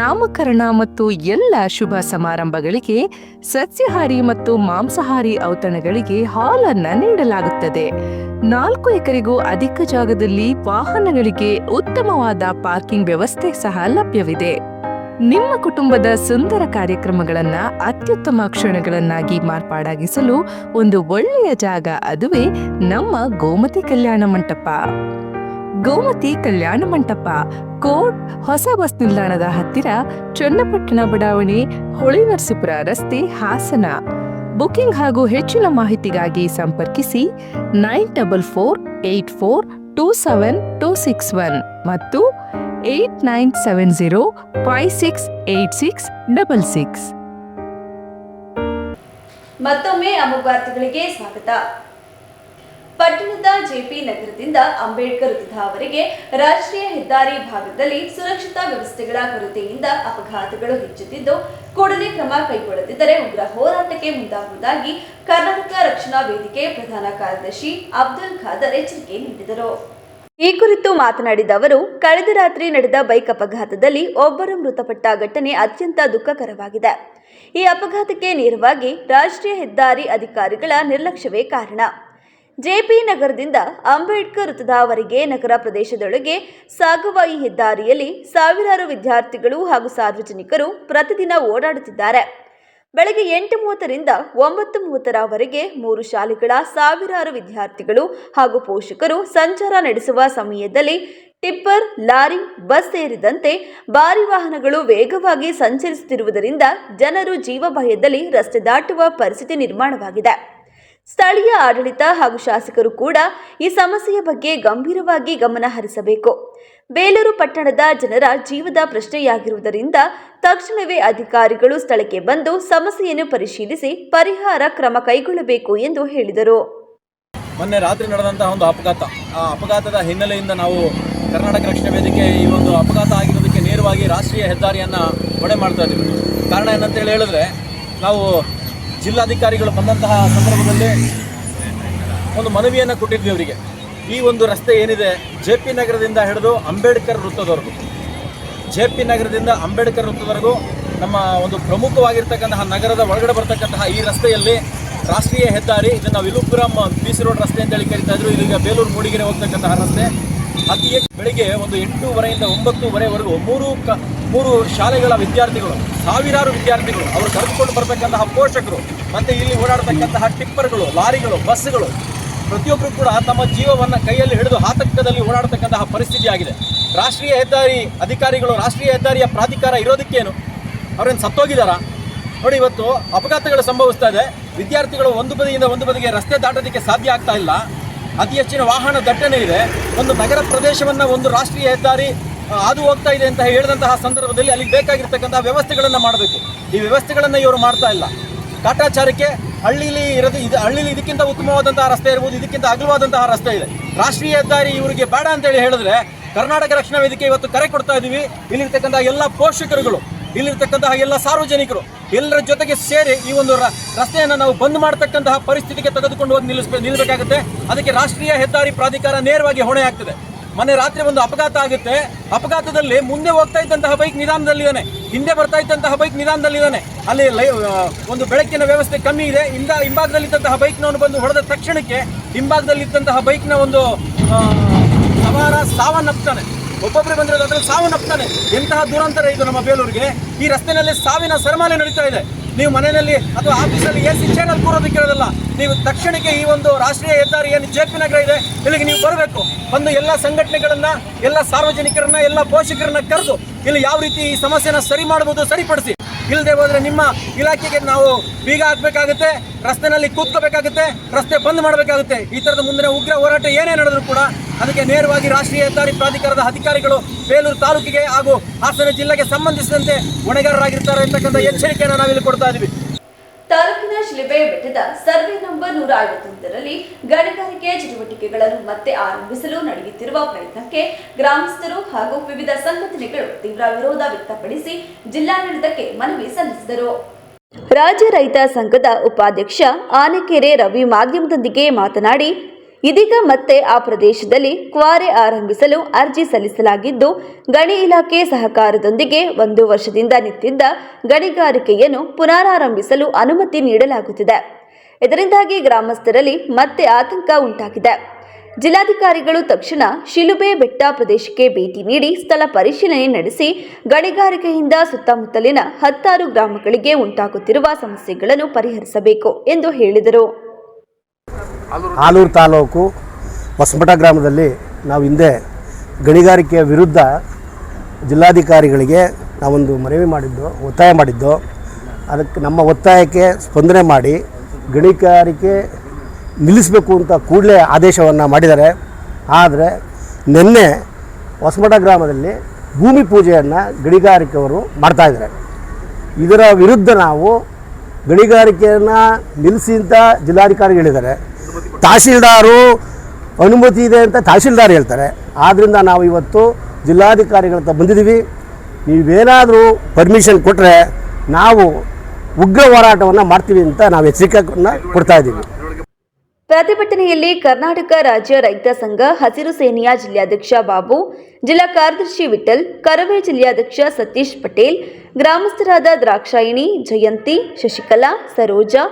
ನಾಮಕರಣ ಮತ್ತು ಎಲ್ಲ ಶುಭ ಸಮಾರಂಭಗಳಿಗೆ ಸಸ್ಯಾಹಾರಿ ಮತ್ತು ಮಾಂಸಾಹಾರಿ ಔತಣಗಳಿಗೆ ಹಾಲ್ ಅನ್ನ ನೀಡಲಾಗುತ್ತದೆ. 4 ಎಕರೆಗೂ ಅಧಿಕ ಜಾಗದಲ್ಲಿ ವಾಹನಗಳಿಗೆ ಉತ್ತಮವಾದ ಪಾರ್ಕಿಂಗ್ ವ್ಯವಸ್ಥೆ ಸಹ ಲಭ್ಯವಿದೆ. ನಿಮ್ಮ ಕುಟುಂಬದ ಸುಂದರ ಕಾರ್ಯಕ್ರಮಗಳನ್ನ ಅತ್ಯುತ್ತಮ ಕ್ಷಣಗಳನ್ನಾಗಿ ಮಾರ್ಪಾಡಾಗಿಸಲು ಒಂದು ಒಳ್ಳೆಯ ಜಾಗ, ಅದುವೇ ನಮ್ಮ ಗೋಮತಿ ಕಲ್ಯಾಣ ಮಂಟಪ. ಗೋಮತಿ ಕಲ್ಯಾಣ ಮಂಟಪ, ಕೋಟ್ ಹೊಸ ಬಸ್ ನಿಲ್ದಾಣದ ಹತ್ತಿರ, ಚನ್ನಪಟ್ಟಣ ಬಡಾವಣೆ, ಹೊಳೆನರಸೀಪುರ ರಸ್ತೆ, ಹಾಸನ. ಬುಕಿಂಗ್ ಹಾಗೂ ಹೆಚ್ಚಿನ ಮಾಹಿತಿಗಾಗಿ ಸಂಪರ್ಕಿಸಿ 9484242761 ಮತ್ತು 8970568666. ಮತ್ತೊಮ್ಮೆ ಅಮೋಘ ವಾರ್ತೆಗಳಿಗೆ ಸ್ವಾಗತ. ಪಟ್ಟಣದ ಜೆಪಿ ನಗರದಿಂದ ಅಂಬೇಡ್ಕರ್ ವೃತ್ತದವರೆಗೆ ರಾಷ್ಟ್ರೀಯ ಹೆದ್ದಾರಿ ಭಾಗದಲ್ಲಿ ಸುರಕ್ಷತಾ ವ್ಯವಸ್ಥೆಗಳ ಕೊರತೆಯಿಂದ ಅಪಘಾತಗಳು ಹೆಚ್ಚುತ್ತಿದ್ದು, ಕೂಡಲೇ ಕ್ರಮ ಕೈಗೊಳ್ಳದಿದ್ದರೆ ಉಗ್ರ ಹೋರಾಟಕ್ಕೆ ಮುಂದಾಗುವುದಾಗಿ ಕರ್ನಾಟಕ ರಕ್ಷಣಾ ವೇದಿಕೆ ಪ್ರಧಾನ ಕಾರ್ಯದರ್ಶಿ ಅಬ್ದುಲ್ ಖಾದರ್ ಎಚ್ಚರಿಕೆ ನೀಡಿದರು. ಈ ಕುರಿತು ಮಾತನಾಡಿದ ಅವರು, ಕಳೆದ ರಾತ್ರಿ ನಡೆದ ಬೈಕ್ ಅಪಘಾತದಲ್ಲಿ ಒಬ್ಬರು ಮೃತಪಟ್ಟ ಘಟನೆ ಅತ್ಯಂತ ದುಃಖಕರವಾಗಿದೆ. ಈ ಅಪಘಾತಕ್ಕೆ ನೇರವಾಗಿ ರಾಷ್ಟ್ರೀಯ ಹೆದ್ದಾರಿ ಅಧಿಕಾರಿಗಳ ನಿರ್ಲಕ್ಷ್ಯವೇ ಕಾರಣ. ಜೆಪಿ ನಗರದಿಂದ ಅಂಬೇಡ್ಕರ್ ವೃತ್ತದವರೆಗೆ ನಗರ ಪ್ರದೇಶದೊಳಗೆ ಸಾಗುವ ಈ ಹೆದ್ದಾರಿಯಲ್ಲಿ ಸಾವಿರಾರು ವಿದ್ಯಾರ್ಥಿಗಳು ಹಾಗೂ ಸಾರ್ವಜನಿಕರು ಪ್ರತಿದಿನ ಓಡಾಡುತ್ತಿದ್ದಾರೆ. ಬೆಳಗ್ಗೆ 8:30ರಿಂದ 9:30ರವರೆಗೆ 3 ಶಾಲೆಗಳ ಸಾವಿರಾರು ವಿದ್ಯಾರ್ಥಿಗಳು ಹಾಗೂ ಪೋಷಕರು ಸಂಚಾರ ನಡೆಸುವ ಸಮಯದಲ್ಲಿ ಟಿಪ್ಪರ್, ಲಾರಿ, ಬಸ್ ಸೇರಿದಂತೆ ಭಾರಿ ವಾಹನಗಳು ವೇಗವಾಗಿ ಸಂಚರಿಸುತ್ತಿರುವುದರಿಂದ ಜನರು ಜೀವ ಭಯದಲ್ಲಿ ರಸ್ತೆ ದಾಟುವ ಪರಿಸ್ಥಿತಿ ನಿರ್ಮಾಣವಾಗಿದೆ. ಸ್ಥಳೀಯ ಆಡಳಿತ ಹಾಗೂ ಶಾಸಕರು ಕೂಡ ಈ ಸಮಸ್ಯೆಯ ಬಗ್ಗೆ ಗಂಭೀರವಾಗಿ ಗಮನ ಹರಿಸಬೇಕು. ಬೇಲೂರು ಪಟ್ಟಣದ ಜನರ ಜೀವದ ಪ್ರಶ್ನೆಯಾಗಿರುವುದರಿಂದ ತಕ್ಷಣವೇ ಅಧಿಕಾರಿಗಳು ಸ್ಥಳಕ್ಕೆ ಬಂದು ಸಮಸ್ಯೆಯನ್ನು ಪರಿಶೀಲಿಸಿ ಪರಿಹಾರ ಕ್ರಮ ಕೈಗೊಳ್ಳಬೇಕು ಎಂದು ಹೇಳಿದರು. ಮೊನ್ನೆ ರಾತ್ರಿ ನಡೆದಂತಹ ಒಂದು ಅಪಘಾತ, ಆ ಅಪಘಾತದ ಹಿನ್ನೆಲೆಯಿಂದ ನಾವು ಕರ್ನಾಟಕ ರಕ್ಷಣಾ ವೇದಿಕೆ ಈ ಒಂದು ಅಪಘಾತ ಆಗಿರೋದಕ್ಕೆ ನೇರವಾಗಿ ರಾಷ್ಟ್ರೀಯ ಹೆದ್ದಾರಿಯನ್ನು ಹೊಣೆ ಮಾಡ್ತಾ ಇದ್ದೀವಿ. ಕಾರಣ ಏನಂತೇಳಿ ಹೇಳಿದ್ರೆ, ನಾವು ಜಿಲ್ಲಾಧಿಕಾರಿಗಳು ಬಂದಂತಹ ಸಂದರ್ಭದಲ್ಲಿ ಒಂದು ಮನವಿಯನ್ನು ಕೊಟ್ಟಿದ್ವಿ ಅವರಿಗೆ. ಈ ಒಂದು ರಸ್ತೆ ಏನಿದೆ, ಜೆಪಿ ನಗರದಿಂದ ಹಿಡಿದು ಅಂಬೇಡ್ಕರ್ ವೃತ್ತದವರೆಗೂ, ಜೆಪಿ ನಗರದಿಂದ ಅಂಬೇಡ್ಕರ್ ವೃತ್ತದವರೆಗೂ ನಮ್ಮ ಒಂದು ಪ್ರಮುಖವಾಗಿರ್ತಕ್ಕಂತಹ ನಗರದ ಒಳಗಡೆ ಬರ್ತಕ್ಕಂತಹ ಈ ರಸ್ತೆಯಲ್ಲಿ ರಾಷ್ಟ್ರೀಯ ಹೆದ್ದಾರಿ, ಇದನ್ನು ವಿಲುಪುರಂ BC ರೋಡ್ ರಸ್ತೆ ಅಂತೇಳಿ ಕರೀತಾ ಇದ್ರು. ಇದೀಗ ಬೇಲೂರು ಮೂಡಿಗೆರೆ ಹೋಗ್ತಕ್ಕಂತಹ ರಸ್ತೆ. ಅತಿ ಹೆಚ್ಚು ಬೆಳಿಗ್ಗೆ ಒಂದು 8:30ರಿಂದ 9:00ವರೆಗೂ 3 ಶಾಲೆಗಳ ವಿದ್ಯಾರ್ಥಿಗಳು, ಸಾವಿರಾರು ವಿದ್ಯಾರ್ಥಿಗಳು, ಅವರು ಕರೆದುಕೊಂಡು ಬರ್ತಕ್ಕಂತಹ ಪೋಷಕರು, ಮತ್ತು ಇಲ್ಲಿ ಓಡಾಡ್ತಕ್ಕಂತಹ ಟಿಪ್ಪರ್ಗಳು, ಲಾರಿಗಳು, ಬಸ್ಗಳು, ಪ್ರತಿಯೊಬ್ಬರು ಕೂಡ ತಮ್ಮ ಜೀವವನ್ನು ಕೈಯಲ್ಲಿ ಹಿಡಿದು ಆತಂಕದಲ್ಲಿ ಓಡಾಡ್ತಕ್ಕಂತಹ ಪರಿಸ್ಥಿತಿ ಆಗಿದೆ. ರಾಷ್ಟ್ರೀಯ ಹೆದ್ದಾರಿ ಅಧಿಕಾರಿಗಳು, ರಾಷ್ಟ್ರೀಯ ಹೆದ್ದಾರಿಯ ಪ್ರಾಧಿಕಾರ ಇರೋದಕ್ಕೇನು? ಅವರೇನು ಸತ್ತೋಗಿದ್ದಾರಾ? ನೋಡಿ, ಇವತ್ತು ಅಪಘಾತಗಳು ಸಂಭವಿಸ್ತಾ ಇದೆ. ವಿದ್ಯಾರ್ಥಿಗಳು ಒಂದು ಬದಿಯಿಂದ ಒಂದು ಬದಿಗೆ ರಸ್ತೆ ದಾಟೋದಕ್ಕೆ ಸಾಧ್ಯ ಆಗ್ತಾ ಇಲ್ಲ. ಅತಿ ಹೆಚ್ಚಿನ ವಾಹನ ದಟ್ಟಣೆ ಇದೆ. ಒಂದು ನಗರ ಪ್ರದೇಶವನ್ನು ಒಂದು ರಾಷ್ಟ್ರೀಯ ಹೆದ್ದಾರಿ ಹಾದು ಹೋಗ್ತಾ ಇದೆ ಅಂತ ಹೇಳಿದಂತಹ ಸಂದರ್ಭದಲ್ಲಿ ಅಲ್ಲಿಗೆ ಬೇಕಾಗಿರ್ತಕ್ಕಂತಹ ವ್ಯವಸ್ಥೆಗಳನ್ನು ಮಾಡಬೇಕು. ಈ ವ್ಯವಸ್ಥೆಗಳನ್ನು ಇವರು ಮಾಡ್ತಾ ಇಲ್ಲ. ಕಾಟಾಚಾರಕ್ಕೆ ಹಳ್ಳಿಲಿ ಇದಕ್ಕಿಂತ ಉತ್ತಮವಾದಂತಹ ರಸ್ತೆ ಇರ್ಬೋದು, ಇದಕ್ಕಿಂತ ಅಗಲವಾದಂತಹ ರಸ್ತೆ ಇದೆ. ರಾಷ್ಟ್ರೀಯ ಹೆದ್ದಾರಿ ಇವರಿಗೆ ಬೇಡ ಅಂತೇಳಿ ಹೇಳಿದ್ರೆ ಕರ್ನಾಟಕ ರಕ್ಷಣಾ ವೇದಿಕೆ ಇವತ್ತು ಕರೆ ಕೊಡ್ತಾ ಇದ್ದೀವಿ. ಇಲ್ಲಿರ್ತಕ್ಕಂತಹ ಎಲ್ಲ ಪೋಷಕರುಗಳು, ಇಲ್ಲಿರ್ತಕ್ಕಂತಹ ಎಲ್ಲ ಸಾರ್ವಜನಿಕರು ಎಲ್ಲರ ಜೊತೆಗೆ ಸೇರಿ ಈ ಒಂದು ರಸ್ತೆಯನ್ನು ನಾವು ಬಂದ್ ಮಾಡತಕ್ಕಂತಹ ಪರಿಸ್ಥಿತಿಗೆ ತೆಗೆದುಕೊಂಡು ಹೋಗಿ ನಿಲ್ಲಬೇಕಾಗುತ್ತೆ. ಅದಕ್ಕೆ ರಾಷ್ಟ್ರೀಯ ಹೆದ್ದಾರಿ ಪ್ರಾಧಿಕಾರ ನೇರವಾಗಿ ಹೊಣೆ ಆಗ್ತದೆ. ಮೊನ್ನೆ ರಾತ್ರಿ ಒಂದು ಅಪಘಾತ ಆಗುತ್ತೆ. ಅಪಘಾತದಲ್ಲಿ ಮುಂದೆ ಹೋಗ್ತಾ ಇದ್ದಂತಹ ಬೈಕ್ ನಿಧಾನದಲ್ಲಿದ್ದಾನೆ, ಹಿಂದೆ ಬರ್ತಾ ಇದ್ದಂತಹ ಬೈಕ್ ನಿಧಾನದಲ್ಲಿದ್ದಾನೆ. ಅಲ್ಲಿ ಒಂದು ಬೆಳಕಿನ ವ್ಯವಸ್ಥೆ ಕಮ್ಮಿ ಇದೆ. ಹಿಂಭಾಗದಲ್ಲಿದ್ದಂತಹ ಬೈಕ್ನವನು ಬಂದು ಹೊಡೆದ ತಕ್ಷಣಕ್ಕೆ ಹಿಂಭಾಗದಲ್ಲಿದ್ದಂತಹ ಬೈಕ್ನ ಒಂದು ಸವಾರ ಸಾವನ್ನಪ್ತಾನೆ. ಒಬ್ಬೊಬ್ಬರು ಬಂದಿರೋದು ಅದರಲ್ಲಿ ಸಾವನ್ನಪ್ತಾನೆ. ಎಂತಹ ದುರಂತರ ಇದು ನಮ್ಮ ಬೇಲೂರಿಗೆ. ಈ ರಸ್ತೆಯಲ್ಲಿ ಸಾವಿನ ಸರಮಾಲೆ ನಡೀತಾ ಇದೆ. ನೀವು ಮನೆಯಲ್ಲಿ ಅಥವಾ ಆಫೀಸಲ್ಲಿ AC ಚೇರಲ್ಲಿ ಕೂರೋದಕ್ಕೆ ಇರೋದಿಲ್ಲ. ನೀವು ತಕ್ಷಣಕ್ಕೆ ಈ ಒಂದು ರಾಷ್ಟ್ರೀಯ ಹೆದ್ದಾರಿ ಏನು ಜೆಪಿ ನಗರ ಇದೆ, ಇಲ್ಲಿಗೆ ನೀವು ಬರಬೇಕು. ಬಂದು ಎಲ್ಲ ಸಂಘಟನೆಗಳನ್ನ, ಎಲ್ಲ ಸಾರ್ವಜನಿಕರನ್ನ, ಎಲ್ಲ ಪೋಷಕರನ್ನ ಕರೆದು ಇಲ್ಲಿ ಯಾವ ರೀತಿ ಈ ಸಮಸ್ಯೆನ ಸರಿ ಮಾಡಬಹುದು ಸರಿಪಡಿಸಿ. ಇಲ್ಲದೆ ಹೋದ್ರೆ ನಿಮ್ಮ ಇಲಾಖೆಗೆ ನಾವು ಬೀಗ ಹಾಕಬೇಕಾಗುತ್ತೆ, ರಸ್ತೆನಲ್ಲಿ ಕೂತ್ಕೋಬೇಕಾಗುತ್ತೆ, ರಸ್ತೆ ಬಂದ್ ಮಾಡಬೇಕಾಗುತ್ತೆ. ಈ ಥರದ ಮುಂದಿನ ಉಗ್ರ ಹೋರಾಟ ಏನೇ ನಡೆದರೂ ಕೂಡ ಅದಕ್ಕೆ ನೇರವಾಗಿ ರಾಷ್ಟ್ರೀಯ ಹೆದ್ದಾರಿ ಪ್ರಾಧಿಕಾರದ ಅಧಿಕಾರಿಗಳು ಬೇಲೂರು ತಾಲೂಕಿಗೆ ಹಾಗೂ ಹಾಸನ ಜಿಲ್ಲೆಗೆ ಸಂಬಂಧಿಸಿದಂತೆ ಹೊಣೆಗಾರರಾಗಿರ್ತಾರೆ ಅಂತಕ್ಕಂಥ ಎಚ್ಚರಿಕೆಯನ್ನು ನಾವಿಲ್ಲಿ ಕೊಡ್ತಾ ಇದ್ದೀವಿ. ತಾಲೂಕಿನ ಶಿಲುಬೆ ಬೆಟ್ಟದ ಸರ್ವೆ ನಂಬರ್ 151ರಲ್ಲಿ ಗಣಿಗಾರಿಕೆ ಚಟುವಟಿಕೆಗಳನ್ನು ಮತ್ತೆ ಆರಂಭಿಸಲು ನಡೆಯುತ್ತಿರುವ ಪ್ರಯತ್ನಕ್ಕೆ ಗ್ರಾಮಸ್ಥರು ಹಾಗೂ ವಿವಿಧ ಸಂಘಟನೆಗಳು ತೀವ್ರ ವಿರೋಧ ವ್ಯಕ್ತಪಡಿಸಿ ಜಿಲ್ಲಾಡಳಿತಕ್ಕೆ ಮನವಿ ಸಲ್ಲಿಸಿದರು. ರಾಜ್ಯ ರೈತ ಸಂಘದ ಉಪಾಧ್ಯಕ್ಷ ಆನೆಕೆರೆ ರವಿ ಮಾಧ್ಯಮದೊಂದಿಗೆ ಮಾತನಾಡಿ, ಇದೀಗ ಮತ್ತೆ ಆ ಪ್ರದೇಶದಲ್ಲಿ ಕ್ವಾರೆ ಆರಂಭಿಸಲು ಅರ್ಜಿ ಸಲ್ಲಿಸಲಾಗಿದ್ದು, ಗಣಿ ಇಲಾಖೆ ಸಹಕಾರದೊಂದಿಗೆ 1 ವರ್ಷದಿಂದ ನಿಂತಿದ್ದ ಗಣಿಗಾರಿಕೆಯನ್ನು ಪುನರಾರಂಭಿಸಲು ಅನುಮತಿ ನೀಡಲಾಗುತ್ತಿದೆ. ಇದರಿಂದಾಗಿ ಗ್ರಾಮಸ್ಥರಲ್ಲಿ ಮತ್ತೆ ಆತಂಕ ಉಂಟಾಗಿದೆ. ಜಿಲ್ಲಾಧಿಕಾರಿಗಳು ತಕ್ಷಣ ಶಿಲುಬೆ ಬೆಟ್ಟ ಪ್ರದೇಶಕ್ಕೆ ಭೇಟಿ ನೀಡಿ ಸ್ಥಳ ಪರಿಶೀಲನೆ ನಡೆಸಿ ಗಣಿಗಾರಿಕೆಯಿಂದ ಸುತ್ತಮುತ್ತಲಿನ 10 ಗ್ರಾಮಗಳಿಗೆ ಉಂಟಾಗುತ್ತಿರುವ ಸಮಸ್ಯೆಗಳನ್ನು ಪರಿಹರಿಸಬೇಕು ಎಂದು ಹೇಳಿದರು. ಆಲೂರು ತಾಲೂಕು ಹೊಸಮಠ ಗ್ರಾಮದಲ್ಲಿ ನಾವು ಹಿಂದೆ ಗಣಿಗಾರಿಕೆಯ ವಿರುದ್ಧ ಜಿಲ್ಲಾಧಿಕಾರಿಗಳಿಗೆ ನಾವೊಂದು ಮನವಿ ಮಾಡಿದ್ದು, ಒತ್ತಾಯ ಮಾಡಿದ್ದು. ಅದಕ್ಕೆ ನಮ್ಮ ಒತ್ತಾಯಕ್ಕೆ ಸ್ಪಂದನೆ ಮಾಡಿ ಗಣಿಗಾರಿಕೆ ನಿಲ್ಲಿಸಬೇಕು ಅಂತ ಕೂಡಲೇ ಆದೇಶವನ್ನು ಮಾಡಿದ್ದಾರೆ. ಆದರೆ ನಿನ್ನೆ ಹೊಸಮಠ ಗ್ರಾಮದಲ್ಲಿ ಭೂಮಿ ಪೂಜೆಯನ್ನು ಗಣಿಗಾರಿಕೆಯವರು ಮಾಡ್ತಾಯಿದ್ದಾರೆ. ಇದರ ವಿರುದ್ಧ ನಾವು ಗಣಿಗಾರಿಕೆಯನ್ನು ನಿಲ್ಲಿಸಿ ಅಂತ ಜಿಲ್ಲಾಧಿಕಾರಿ ಹೇಳಿದ್ದಾರೆ. ತಹಶೀಲ್ದಾರು ಅನುಮತಿ ಇದೆ ಅಂತ ತಹಶೀಲ್ದಾರ್ ಹೇಳ್ತಾರೆ. ಆದ್ದರಿಂದ ನಾವು ಇವತ್ತು ಜಿಲ್ಲಾಧಿಕಾರಿಗಳ ಹತ್ರ ಬಂದಿದ್ದೀವಿ. ನೀವೇನಾದರೂ ಪರ್ಮಿಷನ್ ಕೊಟ್ಟರೆ ನಾವು ಉಗ್ರ ಹೋರಾಟವನ್ನು ಮಾಡ್ತೀವಿ ಅಂತ ನಾವು ಎಚ್ಚರಿಕೆಯನ್ನು ಕೊಡ್ತಾ ಇದ್ದೀವಿ. ಪ್ರತಿಭಟನೆಯಲ್ಲಿ ಕರ್ನಾಟಕ ರಾಜ್ಯ ರೈತ ಸಂಘ ಹಸಿರು ಸೇನೆಯ ಜಿಲ್ಲಾಧ್ಯಕ್ಷ ಬಾಬು, ಜಿಲ್ಲಾ ಕಾರ್ಯದರ್ಶಿ ವಿಠಲ್, ಕರವೇ ಜಿಲ್ಲಾಧ್ಯಕ್ಷ ಸತೀಶ್ ಪಟೇಲ್, ಗ್ರಾಮಸ್ಥರಾದ ದ್ರಾಕ್ಷಾಯಿಣಿ, ಜಯಂತಿ, ಶಶಿಕಲಾ, ಸರೋಜಾ,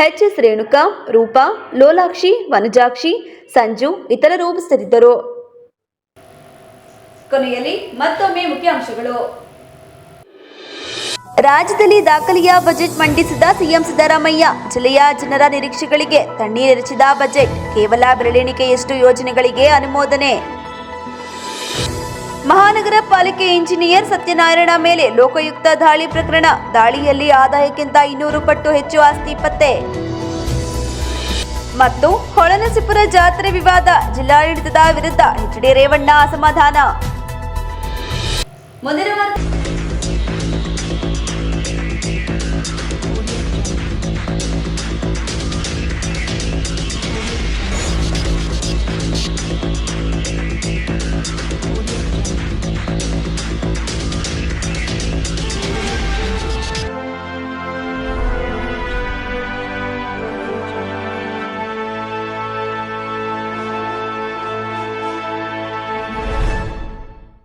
ಎಚ್.ಎಸ್. ರೇಣುಕಾ, ರೂಪಾ, ಲೋಲಾಕ್ಷಿ, ವನಜಾಕ್ಷಿ, ಸಂಜು ಇತರರು ಉಪಸ್ಥಿತರಿದ್ದರು. ಕೊನೆಯಲ್ಲಿ ಮತ್ತೊಮ್ಮೆ ಮುಖ್ಯಾಂಶಗಳು. ರಾಜ್ಯದಲ್ಲಿ ದಾಖಲೆಯ ಬಜೆಟ್ ಮಂಡಿಸಿದ ಸಿಎಂ ಸಿದ್ದರಾಮಯ್ಯ. ಜಿಲ್ಲೆಯ ಜನರ ನಿರೀಕ್ಷೆಗಳಿಗೆ ತಣ್ಣೀರೆರಚಿದ ಬಜೆಟ್. ಕೇವಲ ಬೆರಳೆಣಿಕೆಯಷ್ಟು ಯೋಜನೆಗಳಿಗೆ ಅನುಮೋದನೆ. ಮಹಾನಗರ ಪಾಲಿಕೆ ಇಂಜಿನಿಯರ್ ಸತ್ಯನಾರಾಯಣ ಮೇಲೆ ಲೋಕಾಯುಕ್ತ ದಾಳಿ ಪ್ರಕರಣ. ದಾಳಿಯಲ್ಲಿ ಆದಾಯಕ್ಕಿಂತ 200 ಪಟ್ಟು ಹೆಚ್ಚು ಆಸ್ತಿ ಪತ್ತೆ. ಮತ್ತು ಹೊಳನಸಿಪುರ ಜಾತ್ರೆ ವಿವಾದ. ಜಿಲ್ಲಾಡಳಿತದ ವಿರುದ್ಧ ಎಚ್.ಡಿ. ರೇವಣ್ಣ ಅಸಮಾಧಾನ. ಮುಂದಿನ